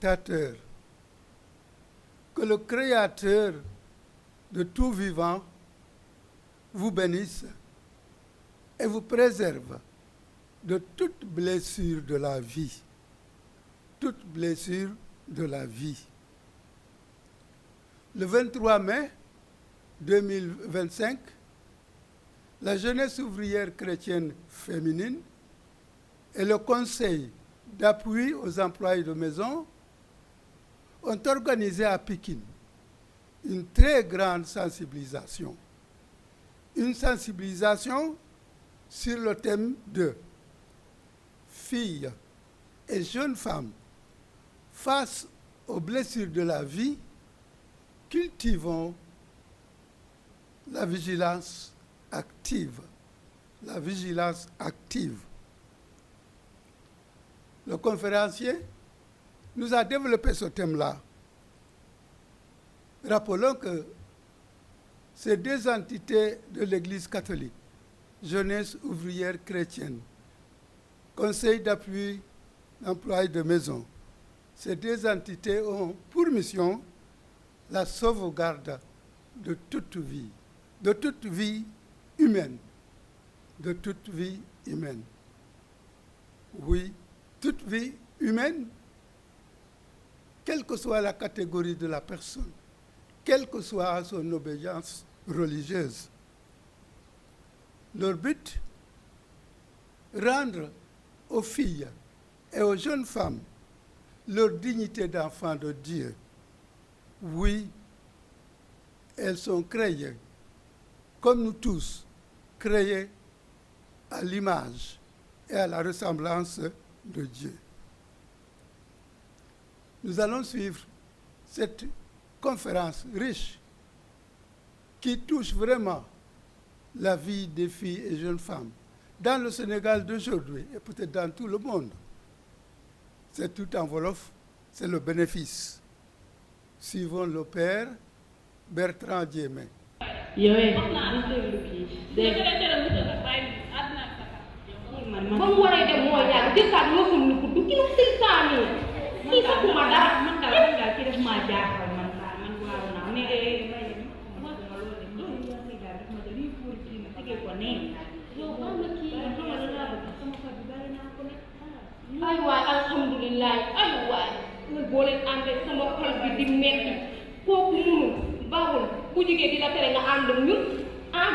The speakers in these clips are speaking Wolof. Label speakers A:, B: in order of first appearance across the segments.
A: téléspectateurs, que le Créateur de tout vivant vous bénisse et vous préserve de toute blessure de la vie. Toute blessure de la vie. Le 23 mai 2025, la jeunesse ouvrière chrétienne féminine et le Conseil d'appui aux employés de maison ont organisé à Pékin une très grande sensibilisation. Une sensibilisation sur le thème de filles et jeunes femmes face aux blessures de la vie, cultivons la vigilance active. La vigilance active. Le conférencier nous a développé ce thème-là. Rappelons que ces deux entités de l'Église catholique, jeunesse ouvrière chrétienne, conseil d'appui d'employés de maison, ces deux entités ont pour mission la sauvegarde de toute vie humaine, de toute vie humaine. Oui, toute vie humaine, quelle que soit la catégorie de la personne, quelle que soit son obéissance religieuse. Leur but, rendre aux filles et aux jeunes femmes leur dignité d'enfant de Dieu. Oui, elles sont créées, comme nous tous, créées à l'image et à la ressemblance de Dieu. Nous allons suivre cette conférence riche qui touche vraiment la vie des filles et jeunes femmes dans le Sénégal d'aujourd'hui et peut-être dans tout le monde. C'est tout en wolof, c'est le bénéfice. Suivons le père Bertrand Diémé.
B: ba mu waree dem mooy yàlla jëkkaat mosul ni ko du ki nu seytaane kii saxuma dara man daal kii def maa jaaxal man waaw naa mais ma loolu de loolu yaa say daal def ma da lii pour kii ma tegee ko nee yow xam nga kii xam nga laa bëgg sama xar bi bari naa ko ne ay waay alhamdulilah ay waay boo leen àndee sama xol bi di metti kooku munul bawul bu jigéen di la tere nga ànd ak ñun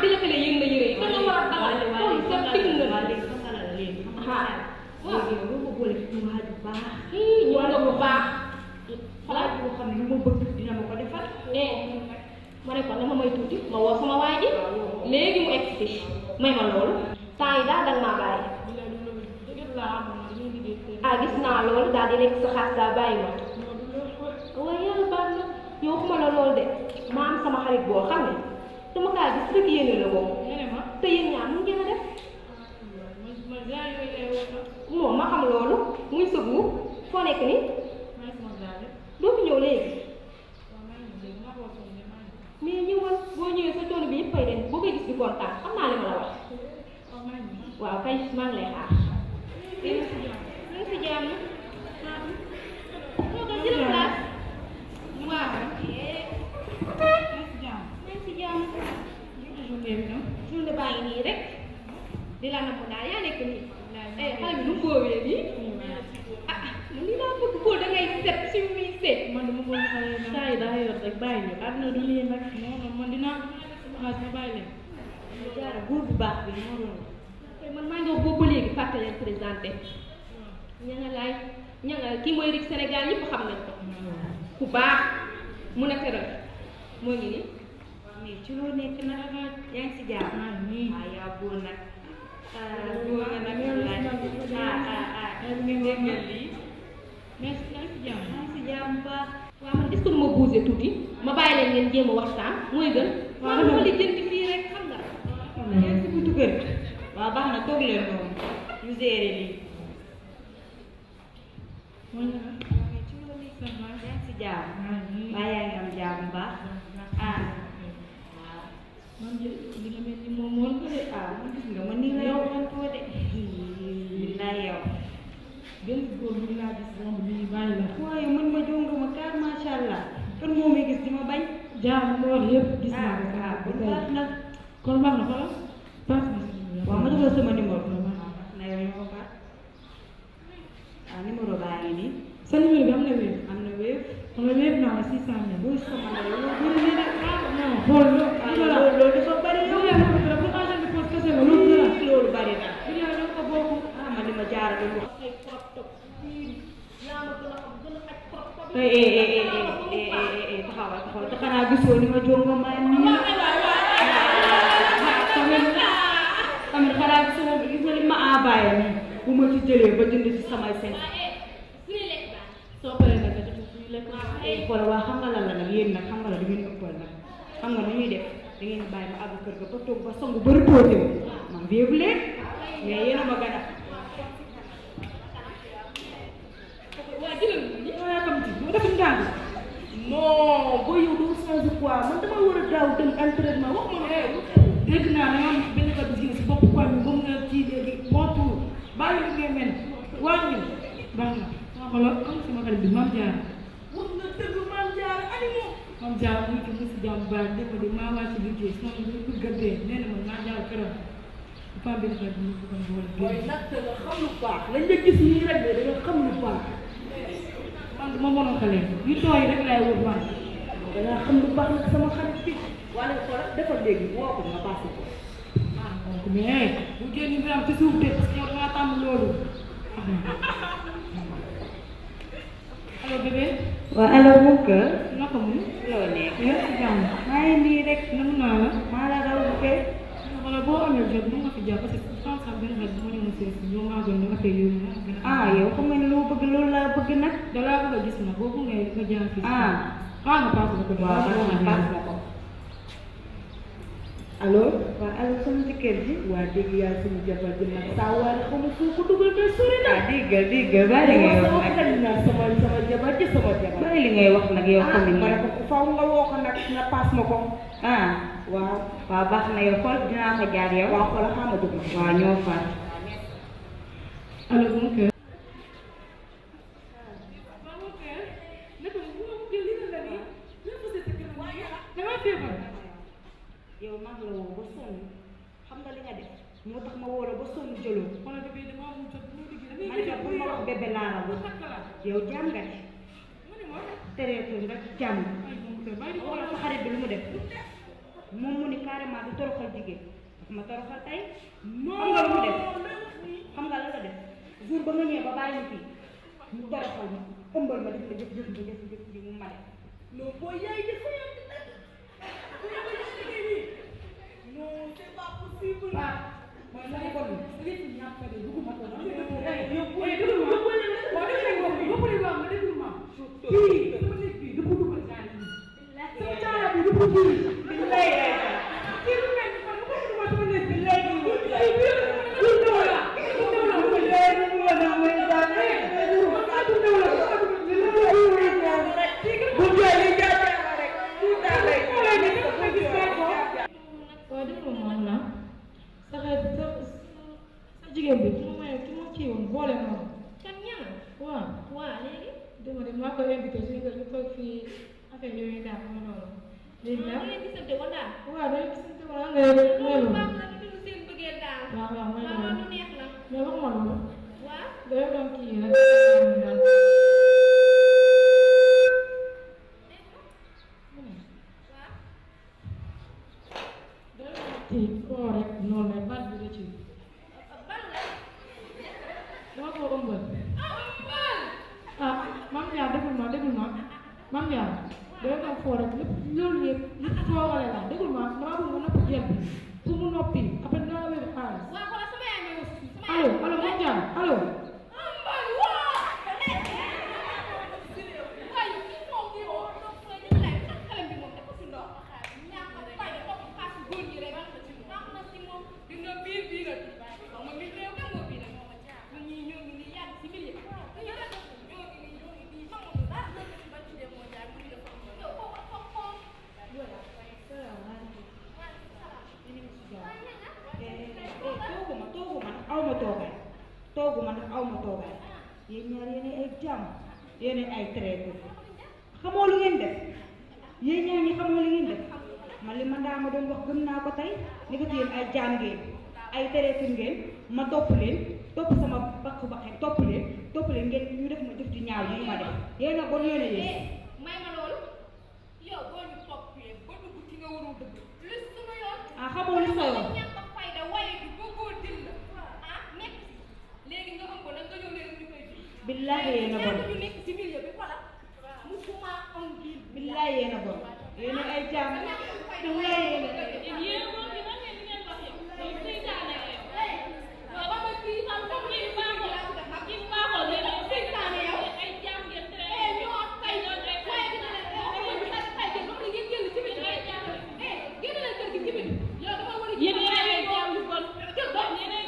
B: di la tere yëng na yëre yi da nga war a dawal loolu sa tig nga waaw léegi yow ko boole ci waa ju baax ñoo nga bu baax xalaat boo xam ne lu ma bëgg dina ma ko defal ma ne ko dama may tuuti ma woo sama waay ji léegi mu egsi may ma loolu temps yi daal danga maa bàyyi gis naa loolu daal di nekk sa xaas daa bàyyi ma waaye yàlla baax na yow xuma la loolu de ma am sama xarit boo xam ne dama kaa gis rek yéene la boobu te yéen ñaar mu ngeen a def moom ma xam loolu muy sëggu foo nekk ni doo fi ñëw léegi mais ñëwal boo ñëwee sa coono bi yëpp fay den boo koy gis di kontaan xam naa li ma la wax waaw kay maa ngi lay xaar ñu ngi si jàmm toogal jël place waaw ñu ngi si jàmm journée baa ngi nii rek di la namm daal yaa nekk nii xale bi nu mu boobee nii man lii daa bëgg góor da ngay set si muy set
C: man dama bëgg xale yi saa yi daa yor rek bàyyi ñu àdduna du lii nag non man dinaa xaalis ma bàyyi leen
B: jaara góor bu baax bi moo loolu man maa ngi wax boobu ba léegi fàtte leen présenté ña nga kii mooy Rick Sénégal yëpp xam nañ ko ku baax mun a teral moo ngi nii
C: mais ci loo nekk nag yaa ngi si jaar yaa góor nag góor nga nag ngeen lii mais yaa ngi si jàmm baax
B: waaw man est-ce que du ma bougé tuuti ma bàyyi leen ngeen jéem a waxtaan mooy gën waaw dama lijjanti fii rek xam nga
C: yaa ngi si buntu kër waaw baax na toog leen noonu ñu gérer lii ci loo nekk yaa ngi si jàmm waaye yaa ngi am jàmm baax man de li nga mel ni moom woon ko de man gis nga man nii la yow man koo de la yow benn góor bu laa gis moom nii bàyyi la waaye man ma jaam moo wax yëpp gis naa ko.
B: bu baax nag.
C: kon baax na xoolal paas na si
B: waaw ma jox la sama numéro. na yow ñu ko paas. waaw numéro baa ngi nii.
C: sa numéro bi am na wéef.
B: am na wéef.
C: xam nga wéef naa la 600
B: buy sama na yow.
C: non xool
B: loolu dafa bari yow. loolu bari na. man li ma jaarale lu ay crop top yaa ma gën a xam gën a aj crop top taxawal te xanaa gisoo ni ma jongo ma nii tamit xanaa gisoo gis nga li ma envoyé nii bu ma ci jëlee ba jënd ci samay sen soo paree nag nga def suñu lekk xool waa xam nga lan la nag yéen nag xam nga la da ngeen ëppal nag xam nga nu ñuy def da ngeen bàyyi ba àgg kër ga ba toog ba sangu ba reposé wu man béebu leen mais yéen a ma gën a waa jëlal ni ma yàkkamti ma def ndànk non boo yow doo changé quoi man dama war a daaw dem entraînement wax ma ne
C: dégg naa da nga am benn kat bi si bopp quoi bi moom nga ci léegi motu bàyyi li ngay mel wàññi baax na xoolal am sama xarit bi Mame Diarra
B: wax nga dëgg Mame Diarra animé
C: Mame Diarra mu ngi ci musi jàmm baax dégg nga de maa wàcc liggéey sama bi ko gëddee nee na ma Mame Diarra këram dafa am benn xarit bi mu bëggoon boole
B: mooy nag da nga xam lu baax lañ la gis nii rek de da nga xam lu baax
C: man ma mënoon xale yu tooy rek laay wut man
B: da nga xam lu baax nag sama xarit bi wala xoolal defal léegi woo ko nga passé ko
C: donc mais bu génn bi am ci suuf de parce que yow da ngaa tàmm loolu allo bébé
B: waaw alors mon cœur
C: naka mu
B: loo nekk
C: yow si jàmm
B: maa ngi nii rek
C: nangu naa la
B: maa la raw bu kay
C: wala boo amee jot mën nga fi jàpp parce que sans ça benn xel bu ma ñëw seet yow maa gën nga fay yow
B: yow xam nga ne loo bëgg loolu laa bëgg nag
C: dalaa bëgg a gis na boobu ngay nga jaar fii nga paas la ko
B: waaw man paas la ko allo waaw allo sama jëkkër ji waa dégg yaa suñu jabar ji nag saa waale xaw ma foo ko dugal mais sori na dégg bàyyi li ngay wax nag sama jabar ji sama jabar bàyyi li ngay wax nag yow tamit ma ne ko faaw nga woo ko nag nga paas ma ko waaw baax na yow xool dinaa ko jaar yow waaw xoolal xam nga dugg waaw ñoo far
C: allo mon cœur
B: yow maa ngi la woo ba sonn xam nga li nga def moo tax ma woo la ba sonn jëloo ma ne bu ma wax bébé laa la wax yow jàmm nga de tereetul rek jàmm wala sa xarit bi lu mu def moom mu ni carrément du toroxal jigéen daf ma toroxal tey xam nga lu mu def xam nga la def jour ba nga ñëwee ba bàyyi fii mu toroxal ma ëmbal ma def la jëf ji mu ma def non boo yaay def fa yàgg nag non c'est pas possible mooy la ko ni yëpp ñàkk de duguma ko na
C: jigéen bi ki ma ci woon boole moom
B: kan ñaan
C: waaw
B: léegi
C: dama dem maa ko invité suñu kër ñu toog fii affaire yooyu daal ma loolu léegi daal
B: ngeen gisante woon daal
C: waaw dañu gisante woon nga loolu
B: baax na ñu dund seen bëggee daal
C: waaw mooy
B: waaw
C: loolu
B: lu neex la
C: mais wax ma loolu
B: waaw
C: dañoo doon kii rek daal ci koo rek noonu rek baat bi la ci dama ko ëmbal Mame Diarra déglu ma Mame Diarra dama ko foo rek lépp loolu yëpp li toogale la déglu ma dama bëgg mu noppi jël bi pour mu noppi après dina la wér xaalis allo Mame Diarra allo
B: tooguma nag aw ma toogaay yéen ñaar yéen ay jàmm yéen ay traité xamoo lu ngeen def yéen ñaa ñi xamoo li ngeen def man li ma daa ma doon wax gëm naa ko tey ni ko yéen ay jaam ngeen ay tereetu ngeen ma topp leen topp sama bakku baxe topp leen ngeen ñu def ma jëf ju ñaaw yi ma def yéen a bon yéen a yéen
D: may ma loolu yow boo ñu toppee ba dugg ci nga warul dugg lu sunu yoon
B: ah xamoo li sa yoon
D: ñàkk a fayda waye bi bëggoo dil la ah nekk léegi nga ëmb nag nga ñëw leen ñu koy ji
B: billaahi yéen a bon
D: ñu nekk ci milieu bi xoolal musuma am biir
B: billaahi yéen a bon yéen ay jaam billaahi yéen a
D: yéen moom bi man ngeen ngeen wax yow yow seytaane yow yow ba ma kii xam comme ni baaxoo léegi seytaane yow ay jaam ngeen tere ñoo tay doon rek waaye dina leen tay jël moom la ngeen jël ci biir ay jaam génn leen kër gi ci biir yow dama war a yéen ay jaam yu bon yéen ay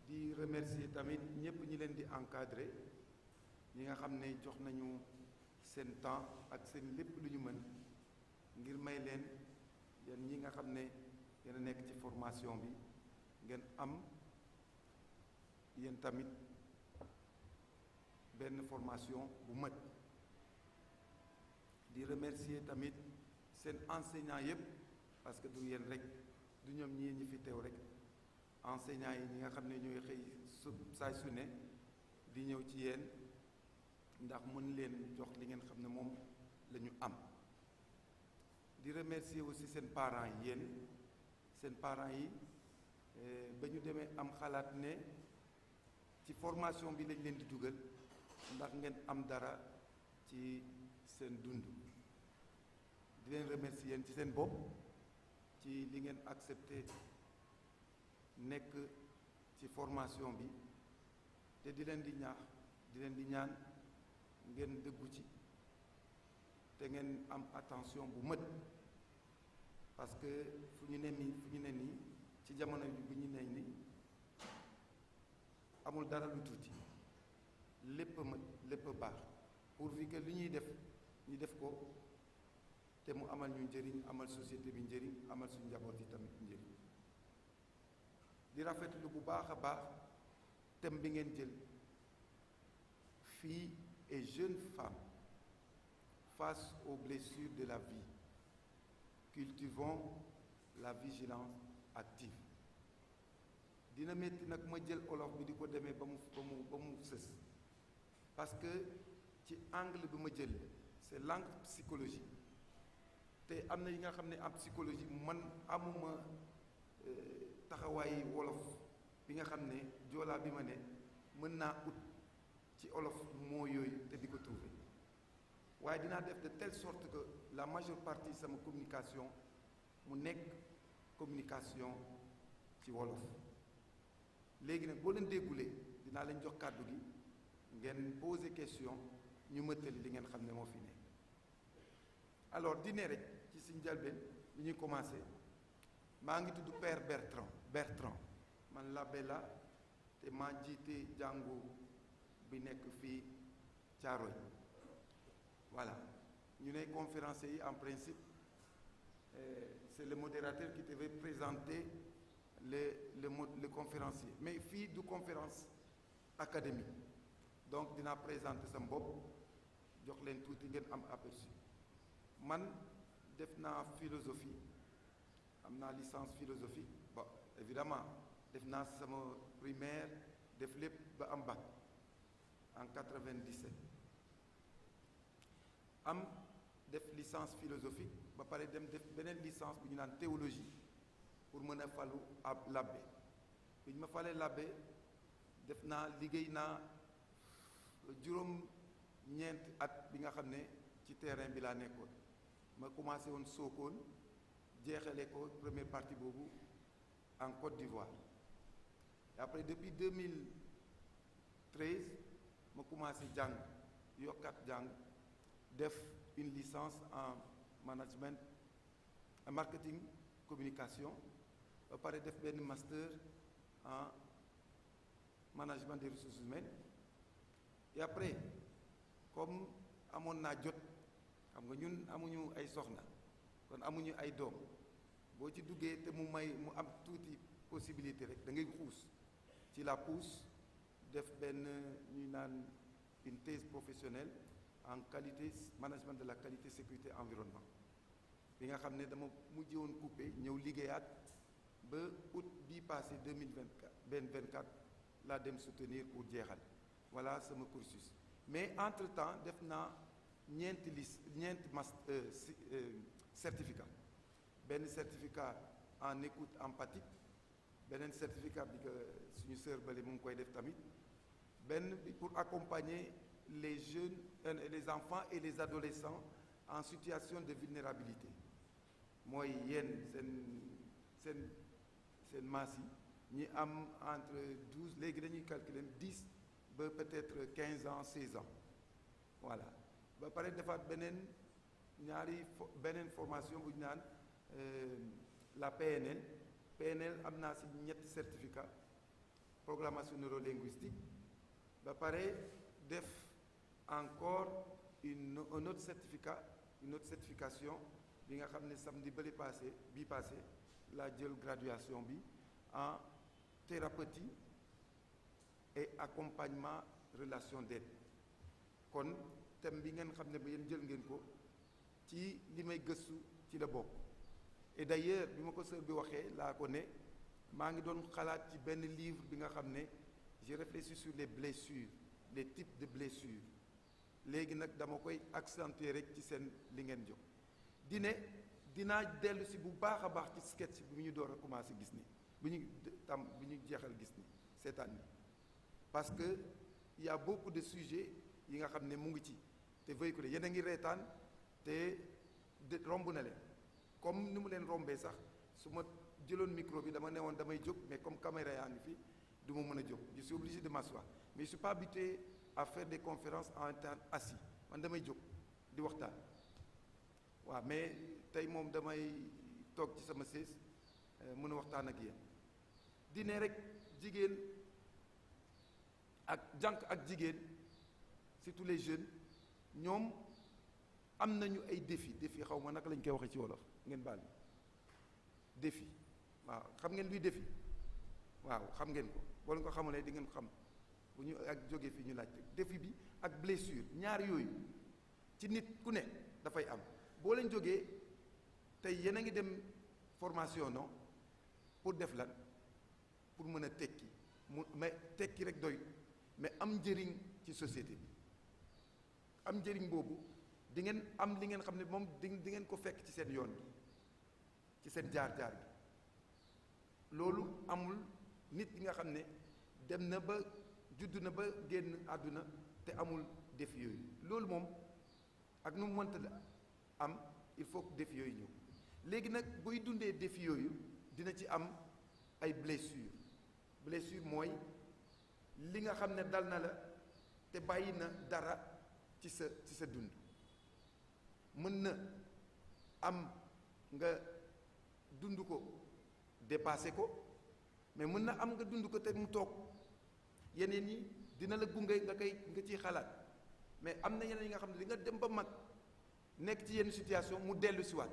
E: di remercier tamit ñëpp ñi leen di encadrer ñi nga xam ne jox nañu seen temps ak seen lépp lu ñu mën ngir may leen yéen ñi nga xam ne yéen a nekk ci formation bi ngeen am yéen tamit benn formation bu mat di remercier tamit seen enseignants yëpp parce que du yéen rek du ñoom ñii ñi fi teew rek enseignants yi ñi nga xam ne ñooy xëy saay su ne di ñëw ci yéen ndax mën leen jox li ngeen xam ne moom la ñu am di remercier aussi seen parents yi yéen seen parents yi ba ñu demee am xalaat ne ci formation bi lañ leen di dugal ndax ngeen am dara ci seen dund di leen remercier yéen ci seen bopp ci li ngeen accepté nekk ci formation bi te di leen di ñaax di leen di ñaan ngeen dëggu ci te ngeen am attention bu mët parce que fu ñu ne nii ci jamono bi ñu ne nii amul dara lu tuuti lépp mët lépp baax pourvu que li ñuy def ñu def ko te mu amal ñu njëriñ amal société bi njëriñ amal suñu njaboot yi tamit njëriñ di rafetlu bu baax a baax thème bi ngeen jël filles et jeunes femmes face aux blessures de la vie cultivons la vigilance active dina métti nag ma jël olof bi di ko demee ba mu sës parce que ci angle bi ma jël c'est l'angle psychologie te am na yi nga xam ne en psychologie man amuma taxawaayi wolof bi nga xam ne joolaa bi ma ne mën naa ut ci olof moo yooyu te di ko trouver waaye dinaa def de telle sorte que la majeure partie sama communication mu nekk communication ci wolof léegi nag boo leen déggulee dinaa leen jox kàddu gi ngeen poser question ñu mëttali li ngeen xam ne moo fi ne alors dîner rek ci suñu jalbeen bi ñuy commencé maa ngi tudd Père Bertrand man l'abbé la te maa jiite jàngu bi nekk fii Thiaroye voilà ñu ne conférencier yi en principe c'est le modérateur qui devait présenter le conférencier mais fii du conférence académique donc dinaa présenter sama bopp jox leen tuuti ngeen am aperçu man def naa philosophie am naa licence philosophie bon évidemment def naa sama primaire def lépp ba am bac en 97 am def licence philosophique ba pare dem def beneen licence bu ñu naan théologie pour mën a falu ab l'abbé bi ñu ma falee l'abbé def naa liggéey naa juróom-ñeenti at bi nga xam ne ci terrain bi laa nekkoon ma commencé woon Sokone jeexale ko première partie boobu en Côte d'Ivoire et après depuis 2013 ma commencé jàng yokkat jàng def une licence en management en marketing communication ba pare def benn master en management des ressources humaines et après comme amoon naa jot xam nga ñun amuñu ay soxna kon amuñu ay doom boo ci duggee te mu am tuuti possibilité rek da ngay xuus ci la pousse def benn ñuy naan une thèse professionnelle en qualité management de la qualité sécurité environnement bi nga xam ne dama mujj woon coupé ñëw liggéeyaat ba août bii passé 2024 laa dem soutenir pour jeexal voilà sama cursus mais entre temps def naa ñeenti certificat benn certificat en écoute empathique beneen certificat bi que suñu sœur bale mu ngi koy def tamit benn bi pour accompagner les jeunes les enfants et les adolescents en situation de vulnérabilité mooy yéen seen maas yi ñi am entre 12 léegi dañuy calculer 10 ba peut-être 15 ans 16 ans voilà ba pare defaat beneen formation bu ñu naan la PNL am naa si ñetti certificat programmation neurolinguistique ba pare def encore un autre certificat une autre certification bi nga xam ne samedi bii passé laa jël graduation bi en thérapeutie et accompagnement relation d'aide kon thème bi ngeen xam ne ba yéen jël ngeen ko ci li may gëstu ci la bokk et d'ailleurs bi ma ko sœur bi waxee laa ko ne maa ngi doon xalaat ci benn livre bi nga xam ne j'ai réfléchi sur les blessures les types de blessures léegi nag dama koy accentuer rek ci seen li ngeen jox dinaa dellu si bu baax a baax ci sketch bi ñu door a commencé gis ni bu ñu jeexal gis ni seetaan ni parce que il y a beaucoup de sujets yi nga xam ne mu ngi ci te véhiculé yéen a ngi reetaan te romb na leen comme ni mu leen rombee sax su ma jëloon micro bi dama ne woon damay jóg mais comme caméra yaa ngi fi du ma mën a jóg je suis obligé de m'asseoir mais je suis pas habitué à faire des conférences en étant assis man damay jóg di waxtaan waaw mais tey moom damay toog ci sama sées mën a waxtaan ak yéen di ne rek jigéen ak jànq ak jigéen surtout les jeunes ñoom am nañu ay défi xaw ma naka lañ koy waxee ci wolof ngeen baal défi waaw xam ngeen luy défi waaw xam ngeen ko boo leen ko xamulee di ngeen ko xam bu ñu ak jógee fii ñu laajte défi bi ak blessure ñaar yooyu ci nit ku ne dafay am boo leen jógee tey yéen a ngi dem formation non pour def lan pour mën a tekki mais tekki rek doy mais am njëriñ ci société bi am njëriñ boobu di ngeen am li ngeen xam ne moom di ngeen ko fekk ci seen yoon bi ci seen jaar-jaar bi loolu amul nit ki nga xam ne dem na ba judd na ba génn àdduna te amul défi yooyu loolu moom ak nu mu mënta am il faut que défi yooyu ñëw léegi nag buy dundee défi yooyu dina ci am ay blessure mooy li nga xam ne dal na la te bàyyi na dara ci sa dund mën na am nga dund ko dépassé ko mais mën na am nga dund ko te mu toog yeneen yi dina la gunge nga ciy xalaat mais am na yeneen yi nga xam ne di nga dem ba mag nekk ci yenn situation mu dellu si waat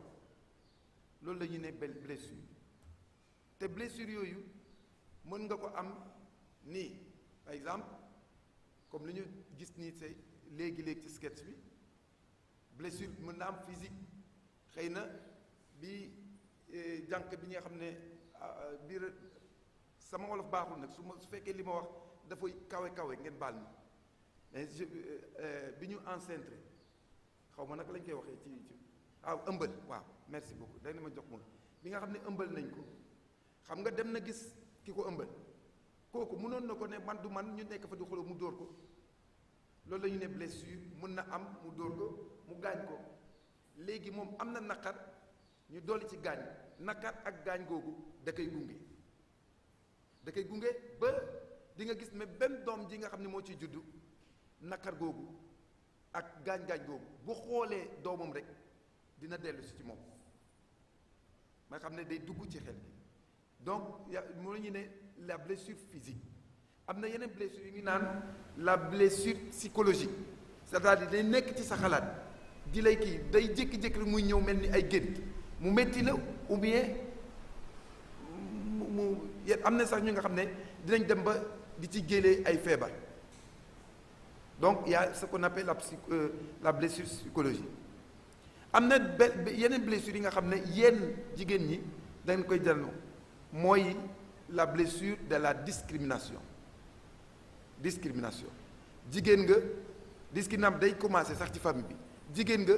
E: loolu la ñuy ne blessure te blessure yooyu mën nga ko am nii par exemple comme li ñu gis nii c'est léegi ci sketch bi blessure mën na am physique xëy na bi jànq bi nga xam ne biir sama wolof baaxul nag su fekkee li ma wax dafay kawe ngeen baal mi mais bi ñu enceinte xaw ma naka lañ koy waxee ci ëmbal waaw merci beaucoup day na ma jox moom bi nga xam ne ëmbal nañ ko xam nga dem na gis ki ko ëmbal kooku mënoon na ko ne man du man ñu nekk fa di xuloo mu dóor ko loolu la ñu ne blessure mën na am mu dóor ko mu gaañ ko léegi moom am na naqar ñu dolli ci gaañ naqar ak gaañ googu da koy gunge ba di nga gis mais benn doom ji nga xam ne moo ciy juddu naqar googu ak gaañ-gaañ googu bu xoolee doomam rek dina dellu si ci moom ma xam ne day dugg ci xel bi donc moo la ñu ne la blessure physique am na yeneen blessure yu ñu naan la blessure psychologique c'est-à-dire day nekk ci sa xalaat di lay kii day jékki-jékki muy ñëw mel ni ay gént mu metti la ou bien am na sax ñu nga xam ne dinañ dem ba di ci gélee ay feebar donc il y a ce qu'on appelle la blessure psychologique am na yeneen blessure yi nga xam ne yéen jigéen ñi dañ koy jëloo mooy la blessure de la discrimination jigéen nga discrimination day commencer sax ci famille bi jigéen nga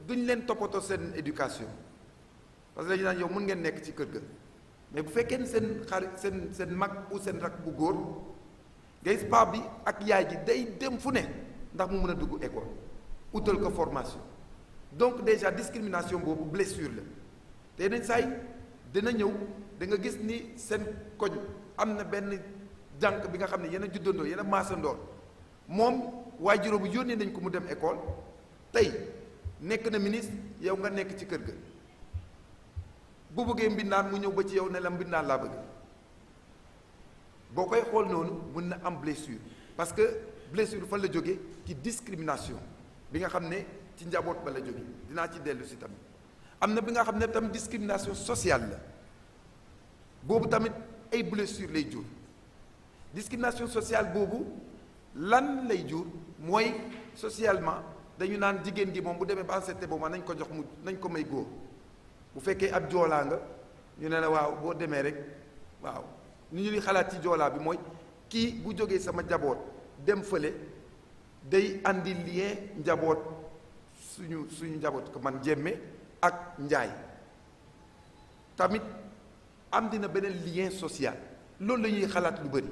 E: duñ leen toppatoo seen éducation parce que dañu naan yow mën ngeen nekk ci kër ga mais bu fekkee seen xarit seen mag ou seen rak bu góor ngay paa bi ak yaay ji day dem fu ne ndax mu mën a dugg école utal ko formation donc déjà discrimination boobu blessure la te yeneen saa yi dina ñëw da nga gis ni seen koñ am na benn jànq bi nga xam ne yéen a juddandoo yéen a maasandoor moom waajuram bu yónnee nañ ko mu dem école tey nekk na ministre yow nga nekk ci kër ga bu bëggee mbindaan mu ñëw ba ci yow ne la mbindaan laa bëgg boo koy xool noonu mën na am blessure parce que blessure fan la jógee ci discrimination bi nga xam ne ci njaboot ba la jóge dinaa ci dellu si tamit am na bi nga xam ne tamit discrimination sociale la boobu tamit ay blessure lay jur discrimination sociale boobu lan lay jur mooy socialement dañu naan jigéen gi moom bu demee ba enceinte boobu nañ ko jox mu nañ ko may góor bu fekkee ab joolaa nga ñu ne la waaw boo demee rek waaw ni ñuy xalaat ci joolaa bi mooy kii bu jógee sama njaboot dem fële day andi lien njaboot suñu njaboot ko man jémme ak njaay tamit am dina beneen lien social loolu la ñuy xalaat lu bëri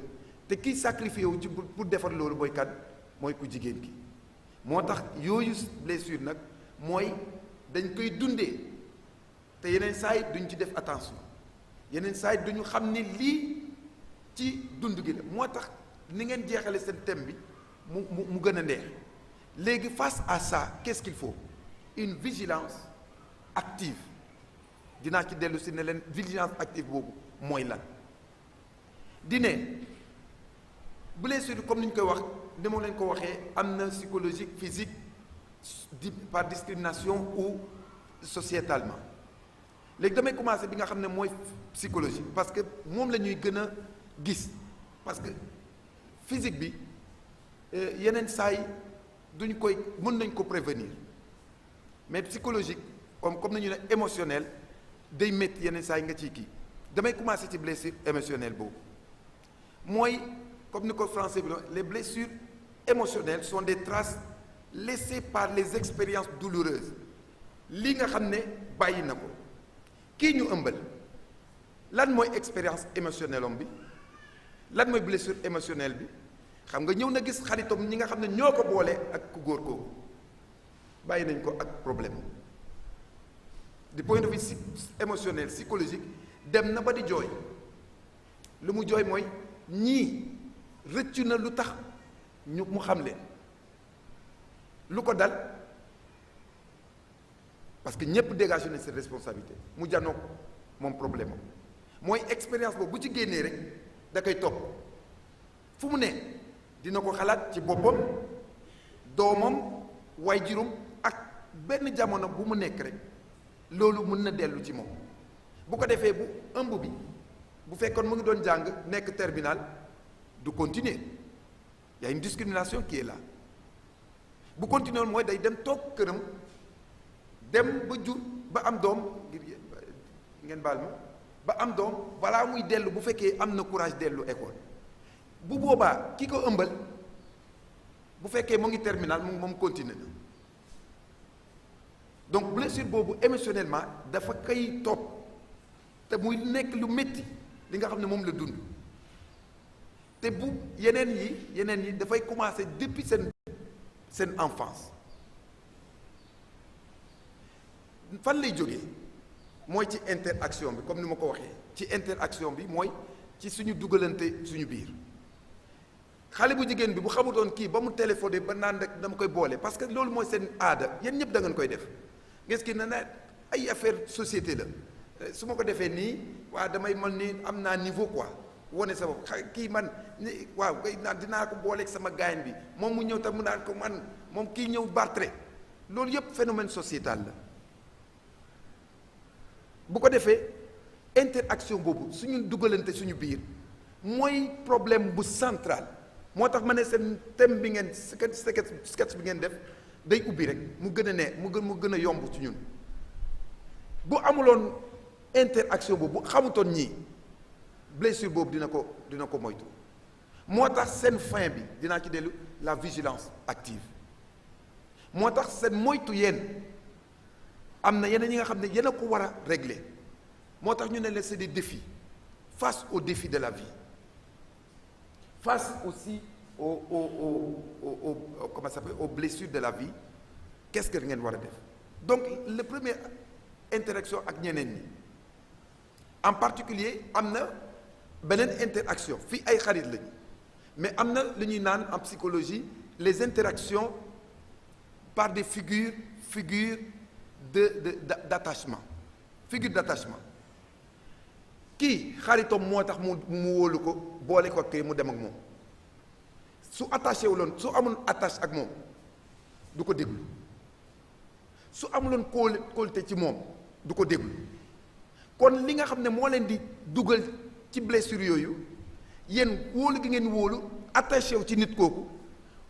E: te kiy sacrifié wu ci pour defar loolu mooy kan mooy ku jigéen ki moo tax yooyu blessure nag mooy dañ koy dundee te yeneen saa yi duñ ci def attention yeneen saa yi duñu xam ni lii ci dund gi la moo tax ni ngeen jeexale seen thème bi mu gën a neex léegi face à ça qu'est-ce qu'il faut une vigilance active dinaa ci dellu si ne leen vigilance active boobu mooy lan di ne blessure comme ni ñu koy wax ni ma leen ko waxee am na psychologique physique par discrimination ou sociétalement léegi damay commencer bi nga xam ne mooy psychologique parce que moom la ñuy gën a gis parce que physique bi yeneen saa yi duñ koy mën nañ ko prévenir mais psychologique comme nañu ne émotionnel day métti yeneen saa yi nga ciy kii damay commencer ci blessure émotionnelle boobu mooy comme ni ko français bi les blessures émotionnelles sont des traces laissées par les expériences douloureuses li nga xam ne bàyyi na ko kii ñu ëmbal lan mooy expérience émotionnelle am bi lan mooy blessure émotionnelle bi xam nga ñëw na gis xaritam ñi nga xam ne ñoo ko boole ak ku góor kooku bàyyi nañ ko ak problème du point de vue émotionnel psychologique dem na ba di jooy lu mu jooy mooy ñii rëccu na lu tax mu xam leen lu ko dal parce que ñépp dégagé na seen responsabilité mu janoog moom problème am mooy expérience boobu bu ci génnee rek da koy topp fu mu ne dina ko xalaat ci boppam doomam waajuram ak benn jamono bu mu nekk rek loolu mën na dellu ci moom bu ko defee bu ëmb bi bu fekkoon mu ngi doon jàng nekk terminal du continuer y a une discrimination qui est là bu continuer mooy day dem toog këram dem ba jur ba am doom ngeen baal ma ba am doom balaa muy dellu bu fekkee am na courage dellu école bu boobaa ki ko ëmbal bu fekkee mu ngi terminal moom continuer na donc blessure boobu émotionnellement dafa koy topp te muy nekk lu métti li nga xam ne moom la dund te bu yeneen yi dafay commencer depuis seen enfance fan lay jógee mooy ci interaction bi comme ni ma ko waxee ci interaction bi mooy ci suñu dugalante suñu biir xale bu jigéen bi bu xamutoon kii ba mu téléphoné ba naan rek dama koy boole parce que loolu mooy seen aada yéen ñëpp da ngeen koy def ngeen ki ne ay affaire société la su ma ko defee nii waa damay mën ni am naa niveau quoi wane sa bopp kii man waaw kay naan dinaa ko booleeg sama gaañ bi moom mu ñëw tam mu naan ko man moom kii ñëw bartre loolu yëpp phénomène sociétal la bu ko defee interaction boobu suñu dugalante suñu biir mooy problème bu central moo tax ma ne seen thème bi ngeen sketch bi ngeen def day ubbi rek mu gën a ne mu gën a yomb ci ñun bu amuloon interaction boobu bu xamutoon ñii blessure boobu dina ko moytu moo tax seen fin bi dinaa ci dellu la vigilance active moo tax seen moytu yéen am na yeneen yi nga xam ne yéen a ko war a régler moo tax ñu ne la c'est des défis face aux défis de la vie face aussi comment ça s'appelle aux blessures de la vie qu'est-ce que ngeen war a def donc le premier interaction ak ñeneen ñi en particulier am na beneen interaction fii ay xarit lañu mais am na lu ñuy naan en psychologie les interactions par des figures d'attachement figure d'attachement kii xaritom moo tax mu wóolu ko boole ko kii mu dem ak moom su attaché wuloon su amul attache ak moom du ko déglu su amuloon kóolute ci moom du ko déglu kon li nga xam ne moo leen di dugal ci blessure yooyu yéen wóolu gi ngeen wóolu attaché wu ci nit kooku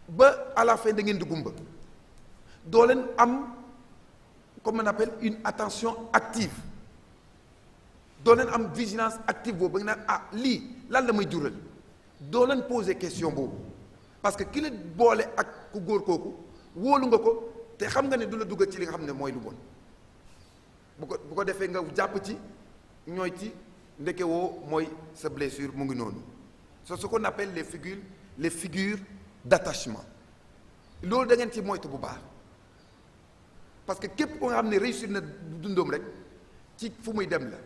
E: ba à la fin da ngeen di gumba doo leen am comme on appelle une attention active doo leen am vigilance active boobu ba nga naan lii lan la may jural doo leen poser question boobu parce que ki la boole ak ku góor kooku wóolu nga ko te xam nga ne du la dugal ci li nga xam ne mooy lu bon bu ko defee nga jàpp ci ñooy ci ndeke woo mooy sa blessure mu ngi noonu c'est ce qu'on appelle les figures d'attachement loolu da ngeen ci moytu bu baax parce que képp ko nga xam ne réussir na dundoom rek ci fu muy dem la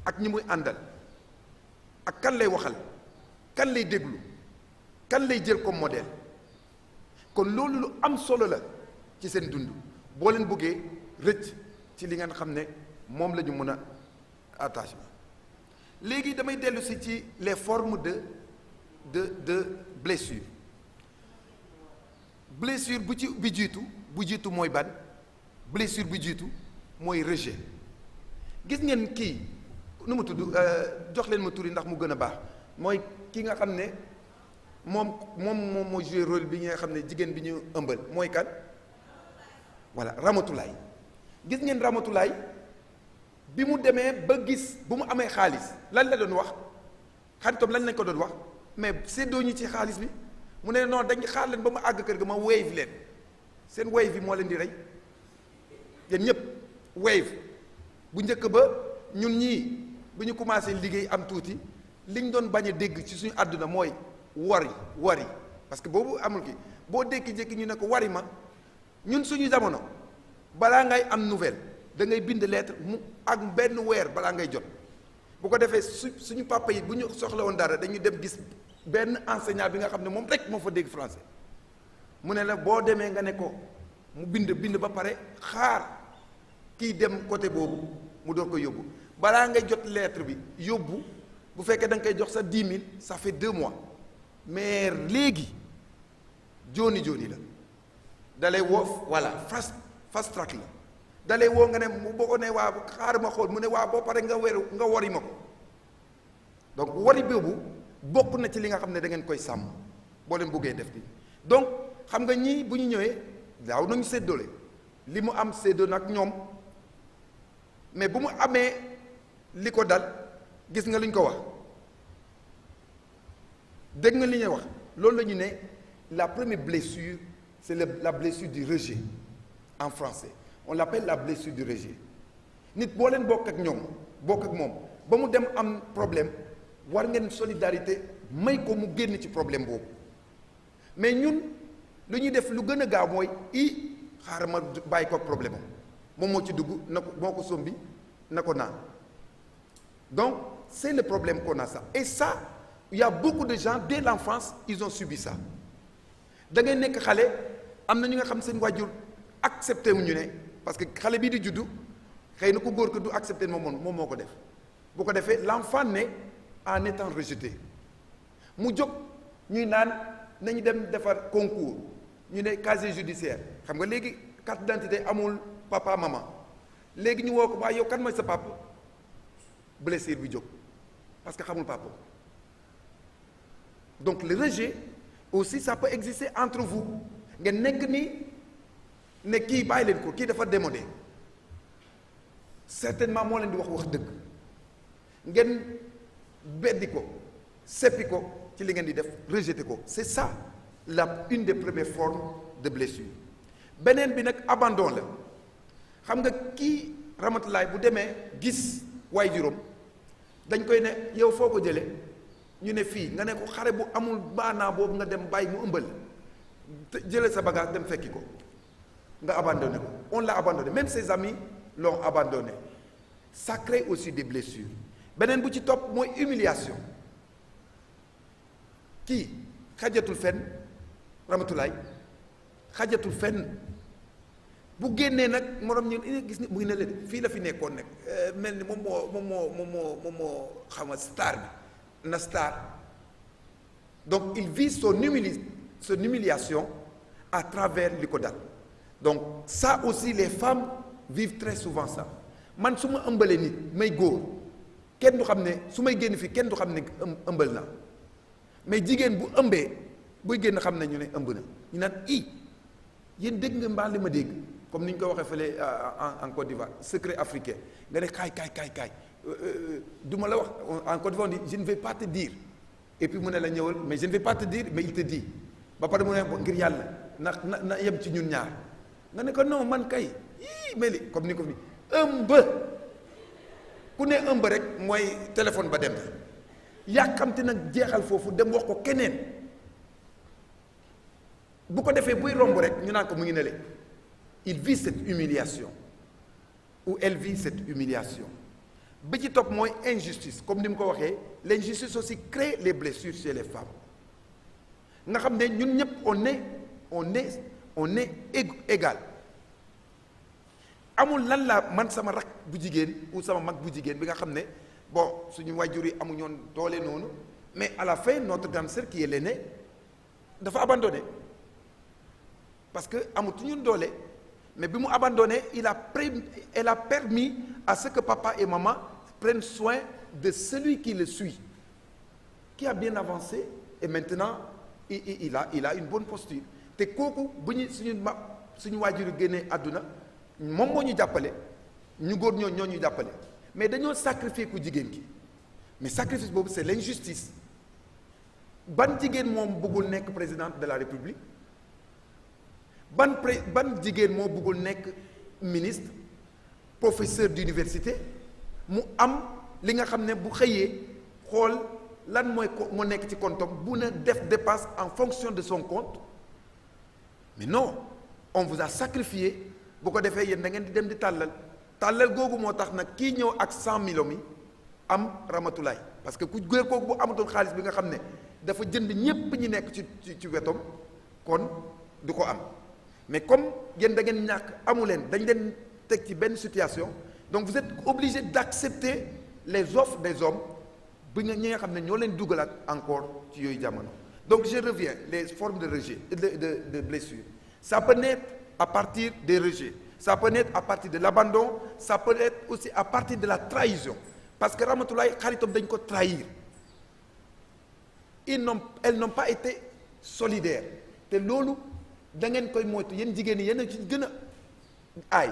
E: ak ñi muy àndal ak kan lay waxal kan lay déglu kan lay jël comme modèle kon loolu lu am solo la ci seen dund boo leen bëggee rëcc ci li ngeen xam ne moom la ñu mën a attachement léegi damay dellu si ci les formes de blessure bu jiitu mooy ban blessure bu jiitu mooy rejet gis ngeen kii nu mu tudd jox leen ma tur yi ndax mu gën a baax mooy ki nga xam ne moom moo joué rôle bi nga xam ne jigéen bi ñu ëmbal mooy kan voilà Ramatulaay gis ngeen Ramatulaay bi mu demee ba gis bu mu amee xaalis lan la doon wax xaritam lan lañ ko doon wax mais séddoo ñi ci xaalis bi mu ne non dañ xaar leen ba mu àgg kër ga ma wave leen seen wave bi moo leen di rey yéen ñëpp wave bu njëkk ba ñun ñii bu ñu commencé liggéey am tuuti liñ doon bañ a dégg ci suñu àdduna mooy wari parce que boobu amul ki boo dékki-jékki ñu ne ko wari ma ñun suñu jamono balaa ngay am nouvelle da ngay bind lettre mu ak benn weer balaa ngay jot bu ko defee suñu papa yi bu ñu soxla woon dara dañuy dem gis benn enseignant bi nga xam ne moom rek moo fa dégg français mu ne la boo demee nga ne ko mu bind ba pare xaar kiy dem côté boobu mu door ko yóbbu balaa ngay jot lettre bi yóbbu bu fekkee da nga koy jox sa 10 000 ça fait 2 mois mais léegi jooni la dalay woo voilà fast track la dalay woo nga ne mu boo ko ne waa xaar ma xool mu ne waa boo pare nga wari ma ko donc wari boobu bokk na ci li nga xam ne da ngeen koy sàmm boo leen bëggee def bi donc xam nga ñii bu ñu ñëwee daaw nañu séddole li mu am séddoo nag ñoom mais bu mu amee li ko dal gis nga li ñu ko wax dégg nga li ñuy wax loolu la ñu ne la première blessure c'est la blessure du rejet en français on l'appelle la blessure du rejet nit boo leen bokk ak moom ba mu dem am problème war ngeen solidarité may ko mu génn ci problème boobu mais ñun lu ñuy def lu gën a gaaw mooy xaaral ma bàyyi ko problème moom moo ci dugg na ko moo ko sombi na ko naan donc c'est le problème qu'on a ça et ça il y a beaucoup de gens dès l'enfance ils ont subi ça da ngay nekk xale am na ñu nga xam seen wàjjur accepté wu ñu ne parce que xale bii di juddu xëy na ku góor ko du accepté moom moo ko def bu ko defee l'enfant naît en étant rejeté mu jóg ñuy naan nañu dem defar concours ñu ne casier judiciaire xam nga léegi carte d'identité amul papa maman léegi ñu woo ko waaye yow kan mooy sa papa blessure bi jóg parce que xamul papa Donc le rejet aussi ça peut exister entre vous ngeen nekk ni ne kii bàyyi leen ko kii dafa démodé certainement moo leen di wax dëgg ngeen beddi ko seppi ko ci li ngeen di def rejeté ko c'est ça une des premières formes de blessure. beneen bi nag abandon la xam nga kii Ramatulaay bu demee gis waajuram dañ koy ne yow foo ko jële ñu ne fii nga ne ko xare bu amul baanaa boobu nga dem bàyyi mu ëmbal jële sa bagage dem fekki ko nga abandonné ko on l'a abandonné même ses amis l'ont abandonné. Ça crée aussi des blessures. beneen bu ci topp mooy humiliation kii xajatul fenn Ramatulaay xajatul fenn bu génnee nag moroom ñu gis ni mu ngi ne leen fii la fi nekkoon nag mel ni moom moo xam nga star bi na star. Donc il vit son humiliation à travers li ko dal. Donc ça aussi les femmes vivent très souvent ça. Man su ma ëmbalee nit may góor kenn du xam ne su may génn fii kenn du xam ne ëmbal na mais jigéen bu ëmbee buy génn xam ne ñu ne ëmb na ñu naan yéen dégg nga mbaa li ma dégg comme ni ñu ko waxee fële en Côte d'Ivoire secret africain nga ne kaay du ma la wax en Côte d'Ivoire on dit je ne vais pas te dire et puis mu ne la ñëwal mais je ne vais pas te dire mais il te dit ba pare mu ne ngir yàlla na yem ci ñun ñaar nga ne ko non man kay meli comme ni ko fi ëmb ku ne ëmb rek mooy téléphone ba dem yàkkamti nag jeexal foofu dem wax ko keneen bu ko defee buy romb rek ñu naan ko mu ngi ne le il vit cette humiliation ou elle vit cette humiliation bi ci topp mooy injustice comme ni mu ko waxee l'injustice aussi crée les blessures chez les femmes nga xam ne ñun ñëpp on est égal amul lan la man sama rak bu jigéen ou sama mag bu jigéen bi nga xam ne bon suñu wajur yi amuñoon doole noonu mais à la fin notre grande sœur qui est l'aînée dafa abandonné parce que amatuñu doole mais bi mu abandonné elle a permis à ce que papa et maman prennent soin de celui qui le suit qui a bien avancé et maintenant il a une bonne posture te kooku bu ñu suñu waajur yi génnee àdduna moom moo ñu jàppale ñu góor ñoo ñu jàppale mais dañoo sacrifier ku jigéen ki mais sacrifice boobu c'est l'injustice ban jigéen moom bëggul nekk présidente de la République ban jigéen moo bëggul nekk ministre professeur d'université mu am li nga xam ne bu xëyee xool lan moo nekk ci compte-am bu na def dépense en fonction de son compte mais non on vous a sacrifié bu ko defee yéen da ngeen di dem di tàllal googu moo tax nag kii ñëw ak 100 millions mi am Ramatulaay parce que ku góor kooku bu amatoon xaalis bi nga xam ne dafa jënd ñépp ñi nekk ci wetom kon du ko am mais comme yéen da ngeen ñàkk amu leen dañ leen teg ci benn situation donc vous êtes obligé d'accepter les offres des hommes bi ñi nga xam ne ñoo leen dugalaat encore ci yooyu jamono. Donc je reviens les formes de rejet de blessure ça peut naître à partir des rejets, ça peut naître à partir de l'abandon, ça peut être aussi à partir de la trahison parce que Ramatulaay xaritam dañ ko trahir elles n'ont pas été solidaires te loolu da ngeen koy moytu yéen jigéen ñi yéen a ci gën a aay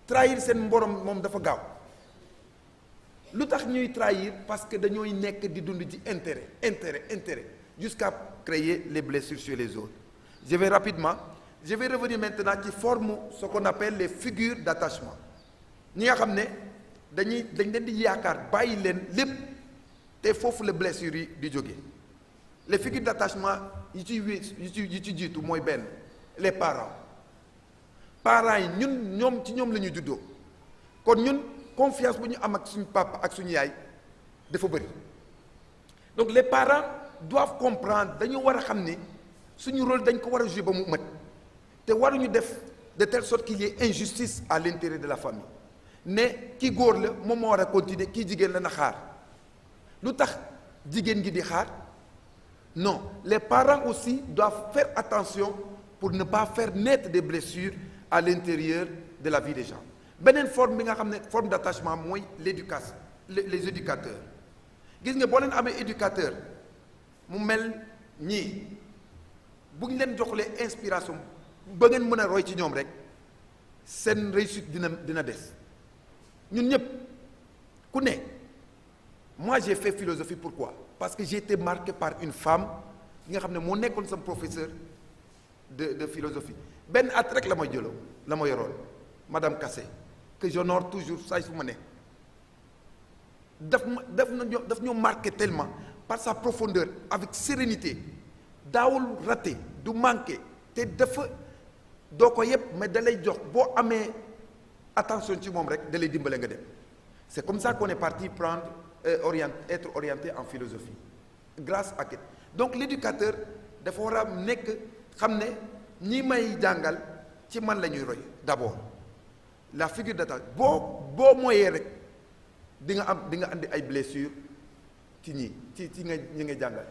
E: trahir seen mborom moom dafa gaaw lu tax ñuy trahir parce que dañooy nekk di dund ci intérêt jusqu'à créer les blessures chez les autres. Je vais revenir maintenant ci forme ce qu'on appelle les figures d'attachement ñi nga xam ne dañ leen di yaakaar bàyyi leen lépp te foofu la blessure yi di jóge les figures d'attachement yi ci jiitu mooy benn les parents yi ñoom ci ñoom la ñu juddoo kon ñun confiance bu ñu am ak suñu papa ak suñu yaay dafa bëri donc les parents doivent comprendre dañu war a xam ni suñu rôle dañ ko war a jouer ba mu mat te waruñu def de telle sorte qu'il y ait injustice à l'intérieur de la famille ne ki góor la moom moo war a continuer kii jigéen la na xaar lu tax jigéen gi di xaar non les parents aussi doivent faire attention pour ne pas faire naître des blessures à l'intérieur de la vie des gens. Beneen forme bi nga xam ne forme d'attachement mooy l'éducation les éducateurs gis nga boo leen amee éducateur mu mel ñii bu ñu leen joxlee inspiration ba ngeen mën a roy ci ñoom rek seen réussite dina des ñun ñëpp ku ne. Moi j'ai fait philosophie pourquoi? Parce que j'ai été marqué par une femme qui nga xam ne moo nekkoon sama professeur de philosophie benn at rek la may jëloo la ma yoroon madame Kassé que j'honore toujours saa su ma ne daf ñoo marqué tellement par sa profondeur avec sérénité daawul raté du manqué te dafa doo ko yëpp mais da lay jox boo amee attention ci moom rek da lay dimbale nga dem. C'est comme ça qu'on est parti prendre être orienté en philosophie grâce à Kate. Donc l'éducateur dafa war a nekk xam ne ñi may jàngal ci man la ñuy roy d'abord la figure d'attachement boo mooyee rek di nga andi ay blessures ci ñi nga jàngal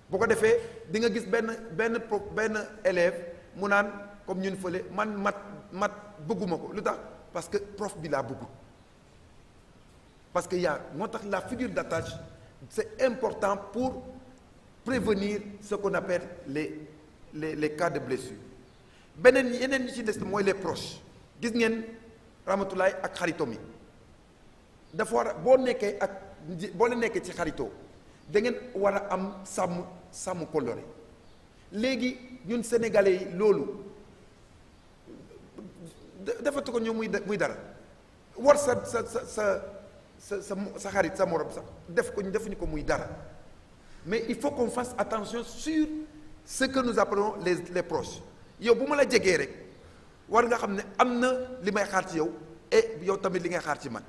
E: boo ko defee di nga gis benn élève mu naan comme ñun fële man mat bëgguma ko lu tax parce que prof bi laa bëggu parce que moo tax la figure d'attache c'est important pour prévenir ce qu'on appelle les cas de blessure yeneen ñi ci des mooy les proches gis ngeen Ramatulaay ak xarito mi dafa war a boo la nekkee ci xaritoo da ngeen war a am sàmm kóllëre léegi ñun sénégalais yi loolu defatu ko ñoom muy dara war sa xarit sa morom sax defuñu ko muy dara mais il faut qu'on fasse attention sur ce que nous appelons les proches yow bu ma la jegee rek war nga xam ne am na li may xaar ci yow et yow tamit li ngay xaar ci man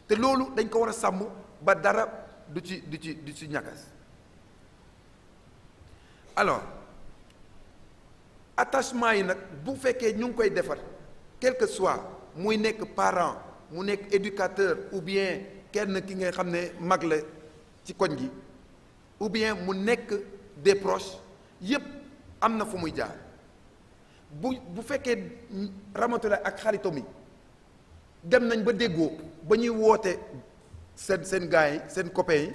E: te loolu dañ ko war a sàmm ba dara du ci ñagas alors attachement yi nag bu fekkee ñu ngi koy defar quel que soit muy nekk parent mu nekk éducateur ou bien kenn ki nga xam ne mag la ci koñ gi ou bien mu nekk des proches yépp am na fu muy jaar bu fekkee Ramatulaay ak xaritom yi dem nañ ba déggoo ba ñuy woote seen gars yi seen copains yi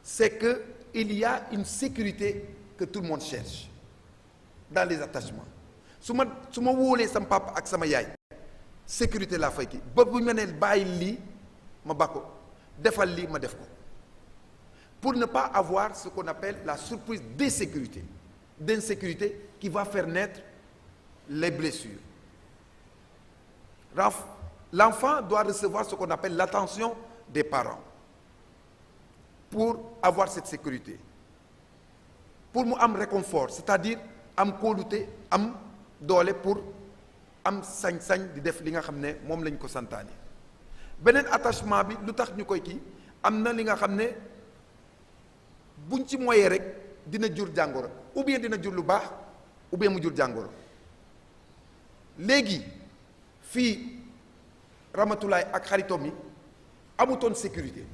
E: c'est que il y a une sécurité que tout le monde cherche dans les attachements su ma wóolee sama papa ak sama yaay sécurité laa fay kii ba bu ñu ma nee bàyyi lii ma ba ko defal lii ma def ko pour ne pas avoir ce qu'on appelle la surprise d'insécurité qui va faire naître les blessures. L'enfant doit recevoir ce qu'on appelle l'attention des parents pour avoir cette sécurité, pour mu am réconfort, c'est-à-dire am kóolute am doole pour am sañ-sañ di def li nga xam ne moom lañ ko santaane. beneen attachement bi lu tax ñu koy kii am na li nga xam ne buñ ci moyee rek dina jur jàngoro ou bien dina jur lu baax ou bien mu jur jàngoro léegi fii Ramatulaay ak xaritom yi amutoon sécurité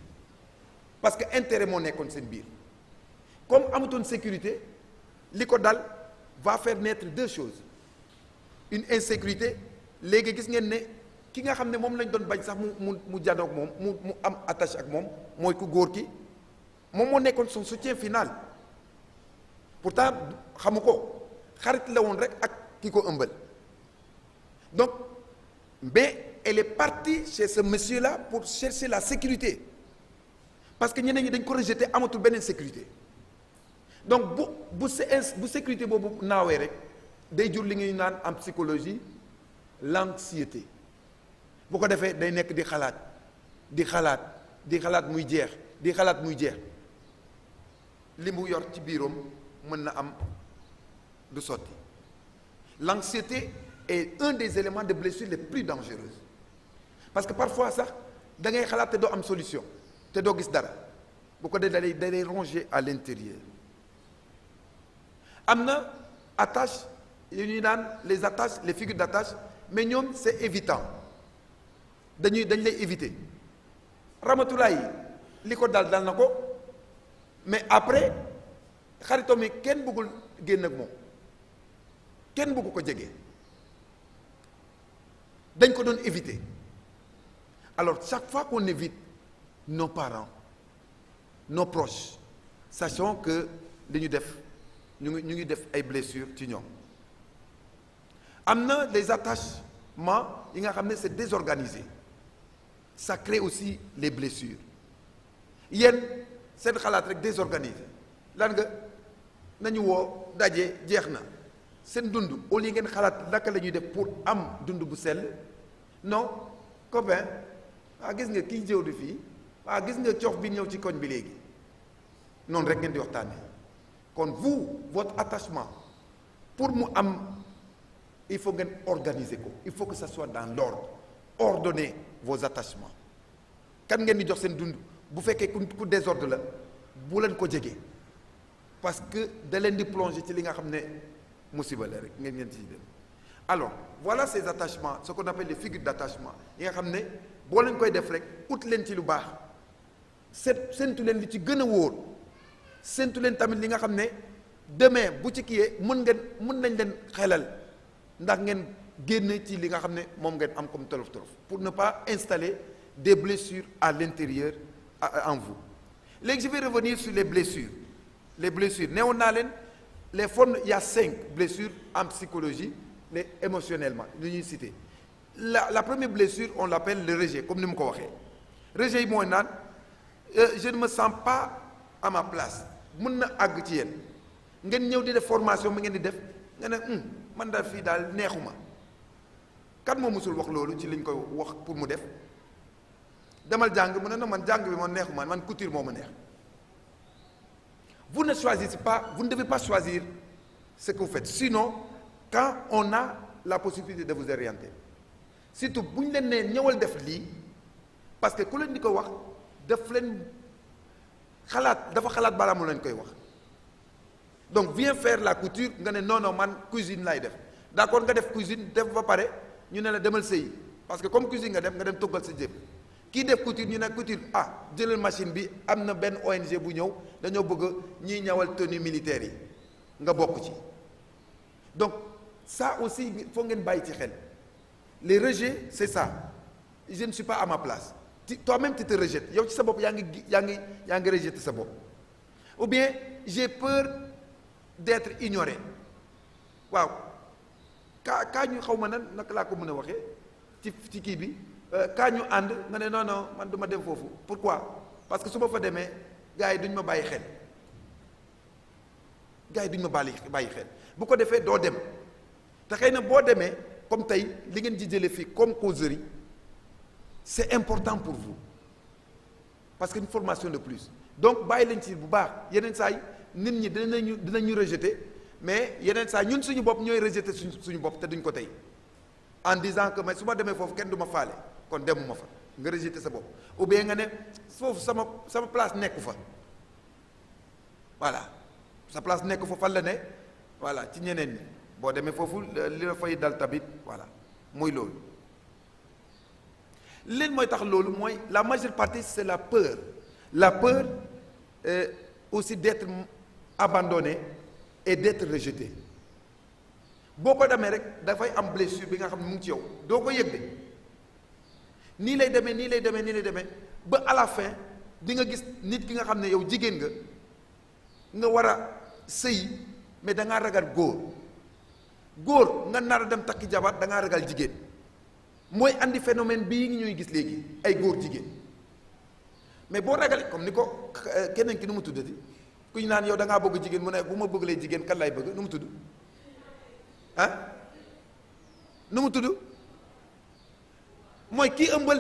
E: parce que intérêt moo nekkoon seen biir comme amutoon sécurité li ko dal va faire naître deux choses une insécurité léegi gis ngeen ne ki nga xam ne moom lañ doon bañ sax mu janoog moom mu am attache ak moom mooy ku góor ki moom moo nekkoon son soutien final pourtant xamu ko xarit la woon rek ak ki ko ëmbal donc mais elle est partie chez ce monsieur-là pour chercher la sécurité parce que ñeneen ñi dañ ko rejeté amatul beneen sécurité donc bu sécurité boobu naawee rek day jur li ñuy naan en psychologie l'anxiété bu ko defee day nekk di xalaat muy jeex li mu yor ci biiram mën na am du sotti l'anxiété est un des éléments de blessure les plus dangereuses parce que parfois sax da ngay xalaat te doo am solution te doo gis dara bu ko defee da lay ronger à l'intérieur am na attache yu ñuy naan les attaches les figures d'attache mais ñoom c'est évitant dañ lay éviter Ramatulaay li ko dal na ko mais après xaritom yi kenn bëggul génn ak moom kenn bëggu ko jege dañ ko doon éviter alors chaque fois qu'on évite nos parents nos proches sachons que li ñu def ñu ngi def ay blessures ci ñoom. am na les attachements yi nga xam ne c'est désorganisé ça crée aussi les blessures yéen seen xalaat rek désorganisé lan nga nañu woo daje jeex na seen dund au lieu ngeen xalaat naka la ñuy def pour am dund bu sell non copain gis nga kii jëw di fii gis nga coox bi ñëw ci koñ bi léegi noonu rek ngeen di waxtaanee kon vous votre attachement pour mu am il faut ngeen organiser ko il faut que ça soit dans l'ordre ordonnez vos attachements kan ngeen di jox seen dund bu fekkee ku désordre la bu leen ko jege parce que da leen di plonger ci li nga xam ne musiba la rek ngeen ci dem. Alors voilà ces attachements ce qu'on appelle les figures d'attachement yi nga xam ne boo leen koy def rek ut leen ci lu baax séntu leen li ci gën a wóor séntu leen tamit li nga xam ne demain bu ci kiyee mën nañ leen xelal ndax ngeen génn ci li nga xam ne moom ngeen am comme tolof pour ne pas installer des blessures à l'intérieur en vous. Léegi je vais revenir sur les blessures neewoon naa leen les formes il y a 5 blessures en psychologie les émotionnellement lu ñuy citer la première blessure on l'appelle le rejet comme ni mu ko waxee rejet yi mooy naan je ne me sens pas à ma place mën na àgg ci yéen ngeen ñëw di def formation bi ngeen di def nga ne man daal fii daal neexuma kan moo mësul wax loolu ci liñ koy wax pour mu def demal jàng mu ne na man jàng bi moo neexuma man couture moo ma neex. Vous ne choisissez pas, vous ne devez pas choisir ce que vous faites. Sinon, quand on a la possibilité de vous orienter, surtout bu ñu leen nee ñëwal def lii parce que ku leen di ko wax daf leen dafa xalaat balaa mu leen koy wax donc viens faire la couture nga ne non man cuisine laay def d'accord nga def cuisine def ba pare ñu ne la demal sëyi parce que comme cuisine nga dem toggal sa jëf. kii def couture ñu ne couture jëlal machine bi am na benn ONG bu ñëw dañoo bëgg ñiy ñawal tenue militaire yi nga bokk ci donc ça aussi faut ngeen bàyyi ci xel les rejets c'est ça je ne suis pas à ma place toi-même tu te rejettes yow ci sa bopp yaa ngi rejeter sa bopp ou bien j'ai peur d'être ignoré waaw kaa ñu xaw ma naka laa ko mën a waxee ci kii bi kaa ñu ànd nga ne non man du ma dem foofu pourquoi parce que su ma fa demee gars yi duñ ma bàyyi xel bu ko defee doo dem te xëy na boo demee comme tey li ngeen ci jëlee fii comme causerie c'est important pour vous parce que une formation de plus donc bàyyi leen ci bu baax yeneen saa yi nit ñi dinañu rejeter mais yeneen saa ñun suñu bopp ñooy rejeter suñu bopp te duñ ko tey en disant que mais su ma demee foofu kenn du ma faale kon demuma fa nga rejeter sa bopp ou bien nga ne foofu sama place nekku fa voilà sa place nekku fa fan la ne voilà ci ñeneen ñi boo demee foofu li la fay dal tamit voilà mooy loolu leen mooy tax loolu mooy la majeure partie c'est la peur aussi d'être abandonné et d'être rejeté boo ko demee rek dafay am blessure bi nga xam ne mu ngi ci yow doo ko yëg de nii lay demee ba à la fin di nga gis nit ki nga xam ne yow jigéen nga war a sëy mais da ngaa ragal góor nga nar a dem takki jabar da ngaa ragal jigéen mooy andi phénomène bii ngi ñuy gis léegi ay góor jigéen mais boo ragalee comme ni ko keneen ki nu mu tuddati ku ñu naan yow da ngaa bëgg jigéen mu ne bu ma bëggalee jigéen kan lay bëgg nu mu tudd nu mu tudd mooy kii ëmbal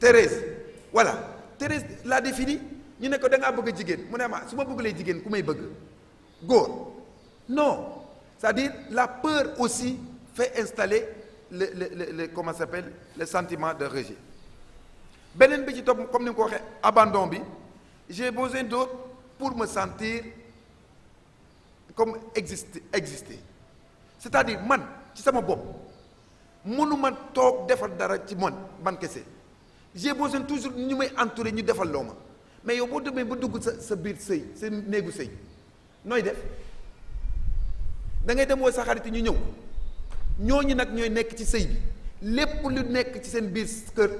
E: Thérèse voilà Thérèse l'a défini ñu ne ko da ngaa bëgg jigéen mu ne ma su ma bëggalee jigéen ku may bëgg góor non c'est-à-dire la peur aussi fait installer le comment ça s'appelle le sentiment de rejet beneen bi ci topp comme ni nga ko waxee abandon bi j'ai besoin d'autre pour me sentir comme exister c'est-à-dire man ci sama bopp mënuma toog defal dara ci man kese j'ai besoin toujours ñu may entourer ñu defal loo ma mais yow boo demee ba dugg sa biir sëy sa néegu sëy nooy def da ngay dem woo sa xarit ñu ñëw ñooñu nag ñooy nekk ci sëy bi lépp lu nekk ci seen biir kër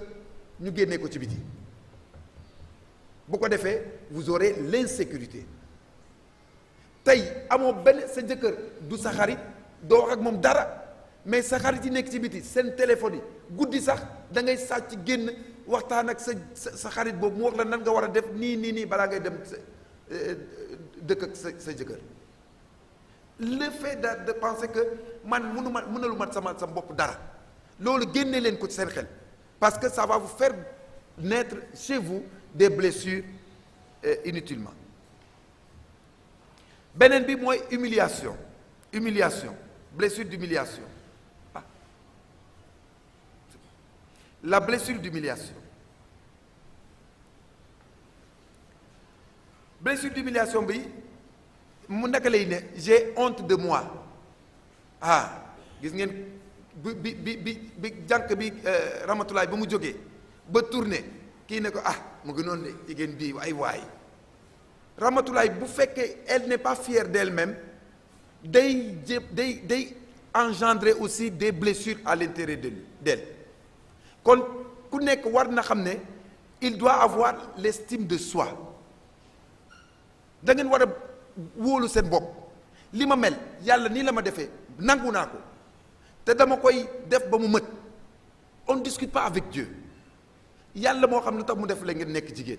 E: ñu génnee ko ci biti bu ko defee vous aurez l'insécurité tey amoo benn sa jëkkër du sa xarit doo wax ak moom dara mais sa xarit yi nekk ci biti seen téléphone yi guddi sax da ngay sàcc génn waxtaan ak sa xarit boobu mu wax la nan nga war a def nii balaa ngay dem dëkk ak sa jëkkër. Le fait de penser que man mënalu mat sama bopp dara loolu génne leen ko ci seen xel parce que ça va vous faire naître chez vous des blessures inutilement. beneen bi mooy humiliation blessure d'humiliation la blessure d'humiliation bi mu naka lay ne j'ai honte de moi gis ngeen bi jànq bi Ramatulaay ba mu jógee ba tourné kii ne ko mu ngi noonu de jigéen bii waay Ramatulaay bu fekkee elle n'est pas fière d'elle-même day engendrer aussi des blessures à l'intérieur d'elle kon ku nekk war na xam ne il doit avoir l'estime de soi da ngeen war a wóolu seen bopp li ma mel yàlla nii la ma defee nangu naa ko te dama koy def ba mu mët on ne discute pas avec Dieu yàlla moo xam lu tax mu def la ngeen nekk jigéen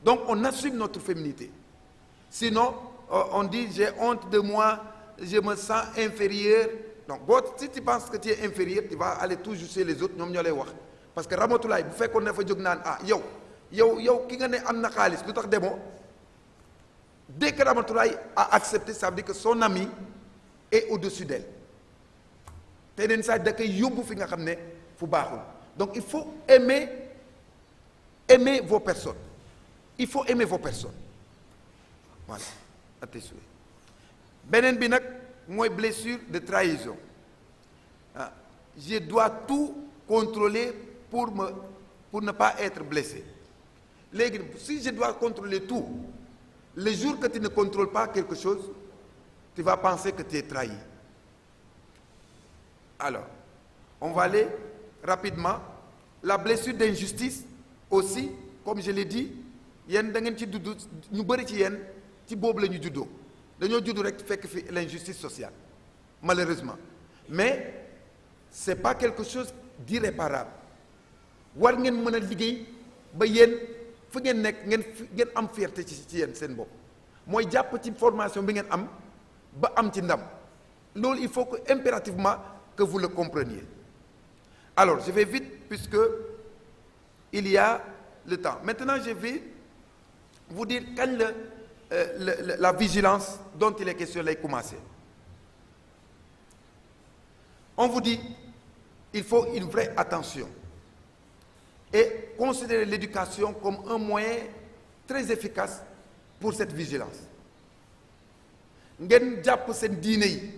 E: donc on assume notre féminité sinon on dit j'ai honte de moi je me sens inférieur donc si tu penses que tu es inférieur tu vas aller toujours chez les autres ñoom ñoo lay wax parce que Ramatulaay bu fekkoon dafa jóg naan yow ki nga ne am na xaalis lu tax demoo dès que Ramatulaay a accepté ça veut dire que son ami est au-dessus d'elle te neen saa da koy yóbbu fi nga xam ne fu baaxul donc il faut aimer vos personnes voilà à tes souhaits. beneen bi nag mooy blessure de trahison je dois tout contrôler pour ne pas être blessé léegi si je dois contrôler tout le jour que tu ne contrôles pas quelque chose tu vas penser que tu es trahi. Alors on va aller rapidement la blessure d'injustice aussi comme je l'ai dit yéen da ngeen ci dudd ñu bëri ci yéen ci boobu la ñu juddoo dañoo judd rek fekk fi l'injustice sociale malheureusement mais c'est pas quelque chose d'irréparable war ngeen mën a liggéey ba yéen fu ngeen nekk ngeen am fierté ci yéen seen bopp mooy jàpp ci formation bi ngeen am ba am ci ndam loolu il faut que impérativement que vous le compreniez. Alors je vais vite puisque il y a le temps maintenant je vais vous dire kañ la vigilance dont il est question lay commencer. On vous dit il faut une vraie attention et considérer l'éducation comme un moyen très efficace pour cette vigilance ngeen jàpp seen diine yi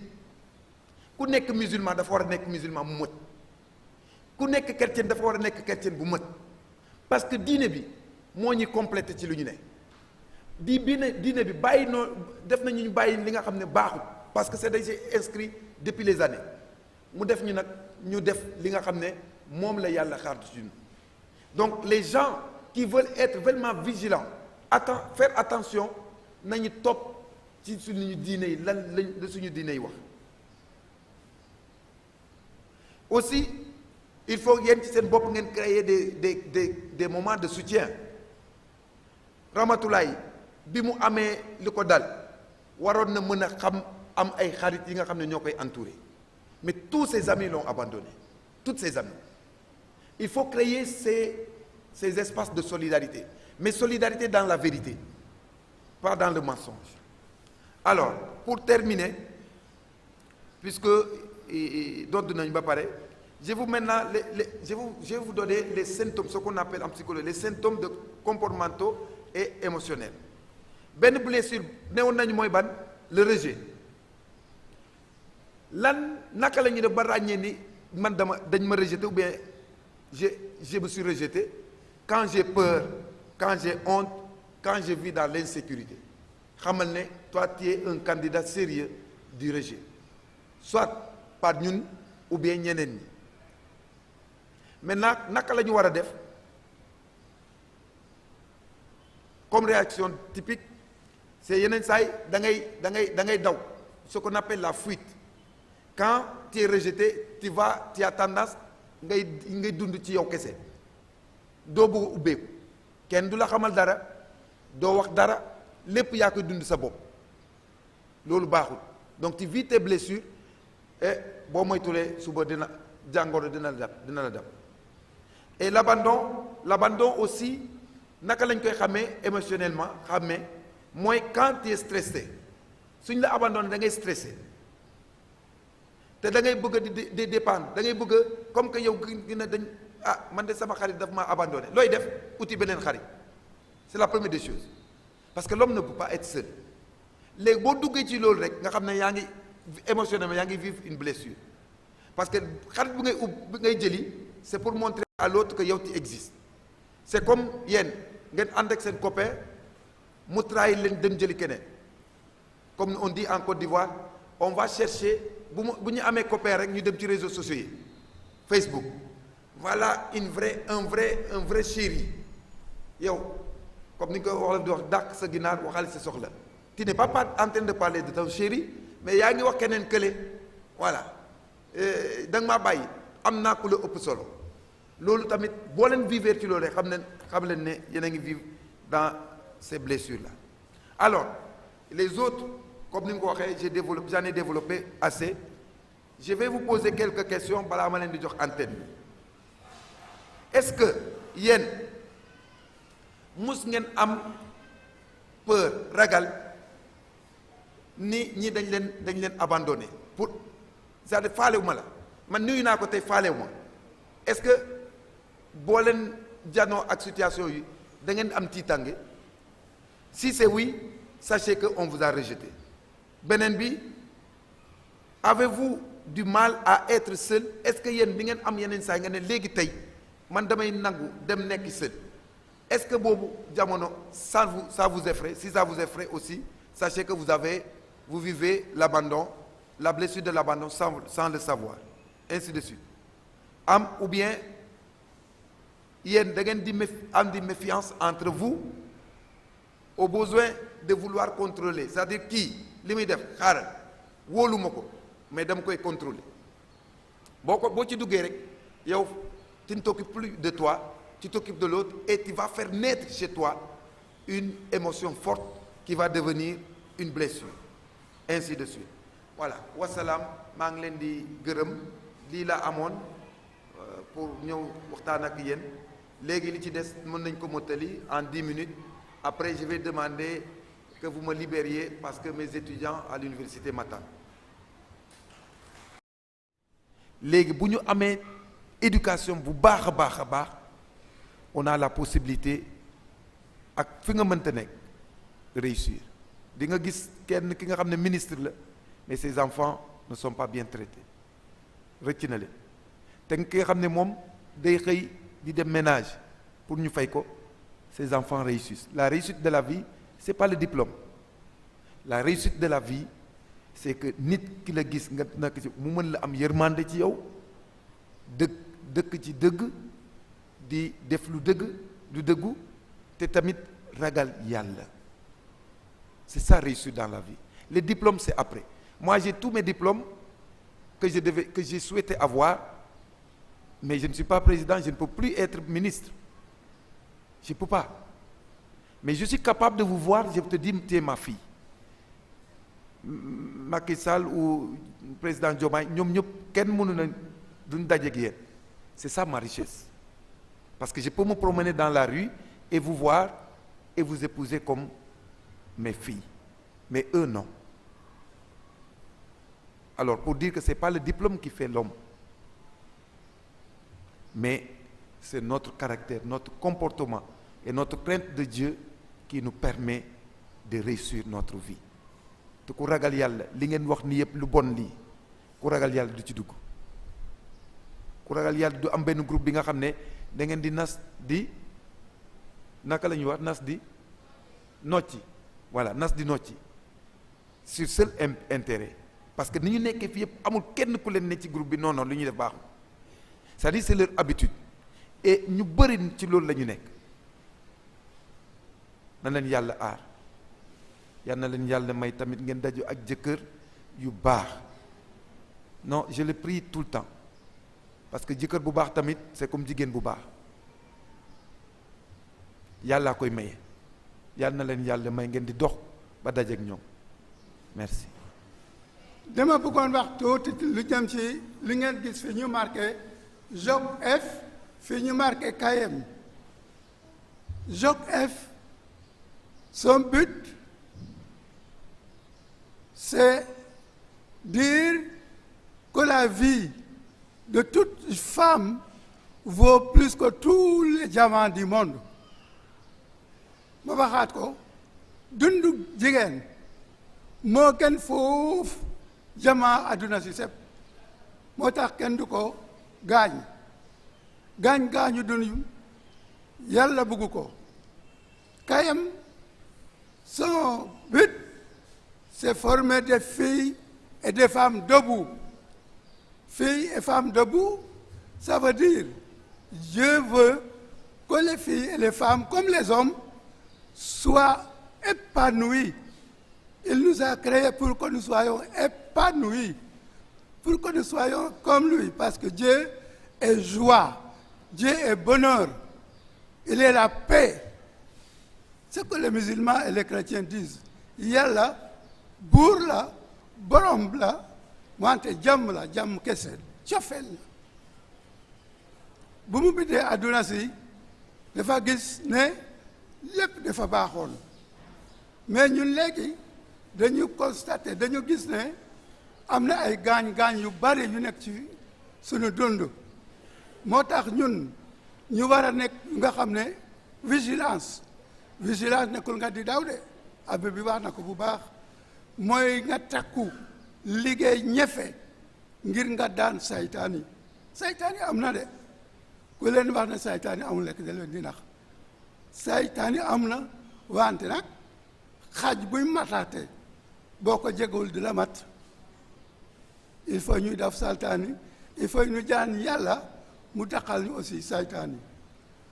E: ku nekk musulman dafa war a nekk musulman mu mët ku nekk chrétien dafa war a nekk chrétien bu mët parce que diine bi moo ñuy complété ci lu ñu ne diine bi bàyyi noo def nañu ñu bàyyi li nga xam ne baaxul parce que c'est déjà inscrit depuis les années mu def ñu nag ñu def li nga xam ne moom la yàlla xaar ci ñun donc les gens qui veulent être vraiment vigilants faire attention nañu topp ci suñu diine yi lan la suñu diine yi wax aussi il faut yéen ci seen bopp ngeen créer des moments de soutien Ramatulaay bi mu amee li ko dal waroon na mën a xam am ay xarit yi nga xam ne ñoo koy entouré mais tous ses amis l'ont abandonné toutes ses amies il faut créer ces espaces de solidarité mais solidarité dans la vérité pas dans le mensonge. Alors pour terminer puisque dodd nañu ba pare je vous maintenant je vais vous donner les symptômes ce qu'on appelle en psychologie les symptômes de comportementaux et émotionnels benn blessure newoon nañu mooy ban le rejet lan naka la ñu def ba ràññee ni man dañ ma rejeté ou bien je me suis rejeté quand j'ai peur quand j'ai honte quand je vis dans l'insécurité xamal ne toi tu es un candidat sérieux du rejet soit par ñun ou bien ñeneen ñi maintenant naka la ñu war a def comme réaction typique c'est yeneen saay da ngay daw ce qu'on appelle la fuite. Quand tu es rejeté tu as tendance ngay dund ci yow kese doo bëgg a ubbeeku kenn du la xamal dara doo wax dara lépp yaa koy dund sa bopp loolu baaxul donc tu vis tes blessures et boo moytulee suba jàngoro dina la dab et l'abandon aussi naka lañ koy xamee émotionnellement mooy quand tu es stressé suñ la abandonné da ngay stressé te da ngay bëgg di dépendre da ngay bëgg comme que yow gina dañ man de sama xarit daf ma abandonné looy def uti beneen xarit c'est la première des choses parce que l'homme ne peut pas être seul léegi boo duggee ci loolu rek nga xam ne yaa ngi émotionnellement yaa ngi vivre une blessure parce que xarit bu ngay jëli c'est pour montrer à l'autre que yow tu existes c'est comme yéen ngeen ànd ak seen copain mu trahir leen dem jëli keneen comme on dit en Côte d'Ivoire on va chercher bu ñu amee copain rek ñu dem ci réseaux sociaux yi Facebook voilà un vrai chéri yow comme ni nga ko wax di wax dàq sa ginaar waxal sa soxla tu n'es pas en train de parler de ton chéri mais yaa ngi wax keneen kële voilà da nga maa bàyyi am naa ku la ëpp solo loolu tamit boo leen vivre ci loolu rek xam leen ne yéen a ngi vivre dans ces blessures là alors les autres comme ni nga ko waxee j'en ai développé assez je vais vous poser quelques questions balaa ma leen di jox antenne bi est-ce que yéen mus ngeen am peur ragal ni ñi dañ leen abandonné pour c'est-à-dire faalewu ma la man nuyu naa ko tey faalewu ma est-ce que boo leen janoo ak situation yi da ngeen am tiitange si c'est oui sachez que on vous a rejeté beneen bi avez-vous du mal à être seul est-ce que yéen bi ngeen am yeneen saa nga ne léegi tey man damay nangu dem nekk seul est-ce que boobu jamono ça vous effraie si ça vous effraie aussi sachez que vous vivez l'abandon la blessure de l'abandon sans le savoir ainsi de suite ou bien yéen da ngeen di am di méfiance entre vous au besoin de vouloir contrôler c'est-à-dire kii li muy def xaaral wóoluma ko mais dama koy contrôler boo ci duggee rek yow tu ne t'occupes plus de toi tu t'occupes de l'autre et tu vas faire naître chez toi une émotion forte qui va devenir une blessure ainsi de suite voilà wasalaam maa ngi leen di gërëm lii la amoon pour ñëw waxtaan ak yéen léegi li ci des mën nañ ko mottali en 10 minutes après je vais demander que vous me libériez parce que mes étudiants à l'université m'attendent léegi bu ñu amee éducation bu baax a baax on a la possibilité ak fi nga mënta nekk réussir di nga gis kenn ki nga xam ne ministre la mais ses enfants ne sont pas bien traités rëcc na leen te ki nga xam ne moom day xëy di dem ménage pour ñu fay ko ses enfants réussissent la réussite de la vie c'est pas le diplôme la réussite de la vie c'est que nit ki la gis nga nekk ci mu mën la am yërmande ci yow dëkk ci dëgg di def lu dëggu te tamit ragal yàlla c'est ça réussir dans la vie les diplômes c'est après moi j'ai tous mes diplômes que j'ai souhaité avoir mais je ne suis pas président je ne peux plus être ministre je peux pas mais je suis capable de vous voir je te dis tu es ma fille Macky Sall ou président Diomaye ñoom ñëpp kenn mënu na duñ dajeek yéen c'est ça ma richesse parce que je peux me promener dans la rue et vous voir et vous épouser comme mes filles mais eux non alors pour dire que c'est pas le diplôme qui fait l'homme mais c'est notre caractère notre comportement et notre crainte de Dieu qui nous permet de réussir notre vie te ku ragal yàlla li ngeen wax ni yëpp lu bon lii ku ragal yàlla du ci dugg ku ragal yàlla du am benn groupe bi nga xam ne da ngeen di nas di naka la ñuy wax nas di nocci voilà nas di nocci sur seul intérêt parce que ni ñu nekkee fi yëpp amul kenn ku leen ne ci groupe bi non lu ñuy def baaxul c'est-à-dire c'est leur habitude et ñu bëri ci loolu la ñu nekk na leen yàlla aar yal na leen yàlla may tamit ngeen daju ak jëkkër yu baax non je le prie tout le temps parce que jëkkër bu baax tamit c'est comme jigéen bu baax yàllaa koy maye yal na leen yàlla may ngeen di dox ba dajeek ñoom merci.
A: dama bëggoon wax tuuti lu jëm ci li ngeen gis fi ñu marqué JOC F fi ñu marqué KM JOC F son but c'est dire que la vie de toute femme vaut plus que tous les diamants du monde ma waxaat ko dundu jigéen moo gën foofu jamaa àdduna si sépp moo tax kenn du ko gaañu dund yàlla bëgg ko KM son but c'est former des filles et des femmes debout. Filles et femmes debout, ça veut dire je veux que les filles et les femmes comme les hommes soient épanouies. Il nous a créés pour que nous soyons épanouis, pour que nous soyons comme lui, parce que Dieu est joie, Dieu est bonheur, il est la paix. C'est ce que les musulmans et les chrétiens disent. Yàlla buur la borom la wante jàmm kese cofeel la bu mu bindee àdduna si dafa gis ne lépp dafa baaxoon mais ñun léegi dañu constater dañu gis ne am na ay gaañ yu bari yu nekk ci suñu dund moo tax ñun ñu war a nekk nga xam ne vigilance nekkul nga di daw de abe bi wax na ko bu baax mooy nga takku liggéey ñefe ngir nga daan saytaan yi am na de ku leen wax ne saytaan yi amul lekk da leen di nax saytaan yi am na wante nag xaaj buy mataate boo ko jegul di la mat il faut ñuy def saytaan yi il faut ñu jaan yàlla mu daqal ñu aussi saytaan yi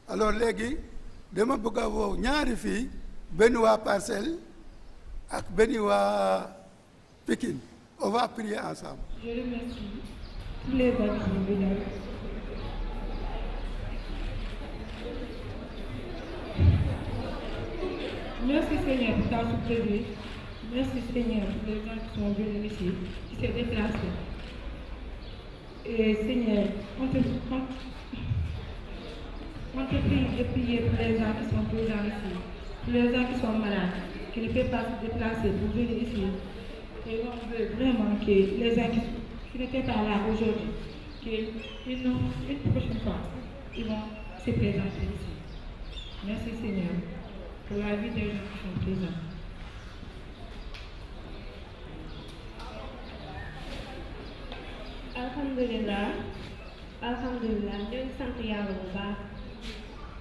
A: alors léegi dama bëgg a woo ñaari fii benn waa Parcelles ak benn waa Pikine on va prier ensemble.
C: Je remercie tous les acteurs. Merci Seigneur pour ta souplesse. Merci Seigneur pour les gens qui sont venus ici, qui s'est déplacés. Et Seigneur, on te prie de prier pour les gens qui sont présents ici, pour les gens qui sont malades, qui ne peuvent pas se déplacer pour venir ici. Et on veut vraiment que les gens qui n'étaient pas là aujourd'hui, une prochaine fois, ils vont se présenter ici. Merci Seigneur pour la vie des gens qui sont présents.
B: alhamdulillah ñu ngi sant yàlla bu baax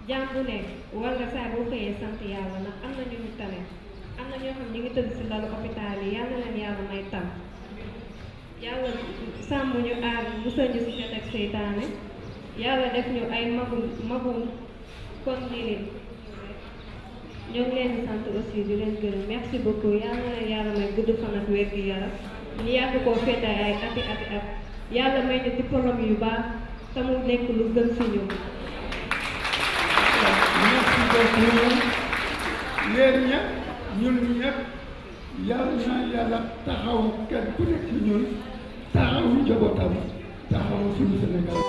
B: jaam bu nekk war nga saa boo xëyee sant yàlla ndax am na ñu ñu tane am na ñoo xam ñu ngi tëdd si lalu hôpital yi yàlla leen yàlla may tam yàlla sàmm ñu aar musal ñu si xet ak seytaane yàlla def ñu ay magum kon nii ñoo ngi leen di sant aussi di leen gërëm merci beaucoup yàlla leen yàlla may gudd fan ak wér gi yaram ñu yàgg koo féete ay ati at yàlla may ñu diplôme yu baax te mu nekk lu gën si ñun.
A: merci beaucoup yéen ñëpp ñun ñëpp yàlla taxaw kenn ku nekk ci ñun taxaw njabootam taxaw suñu Sénégal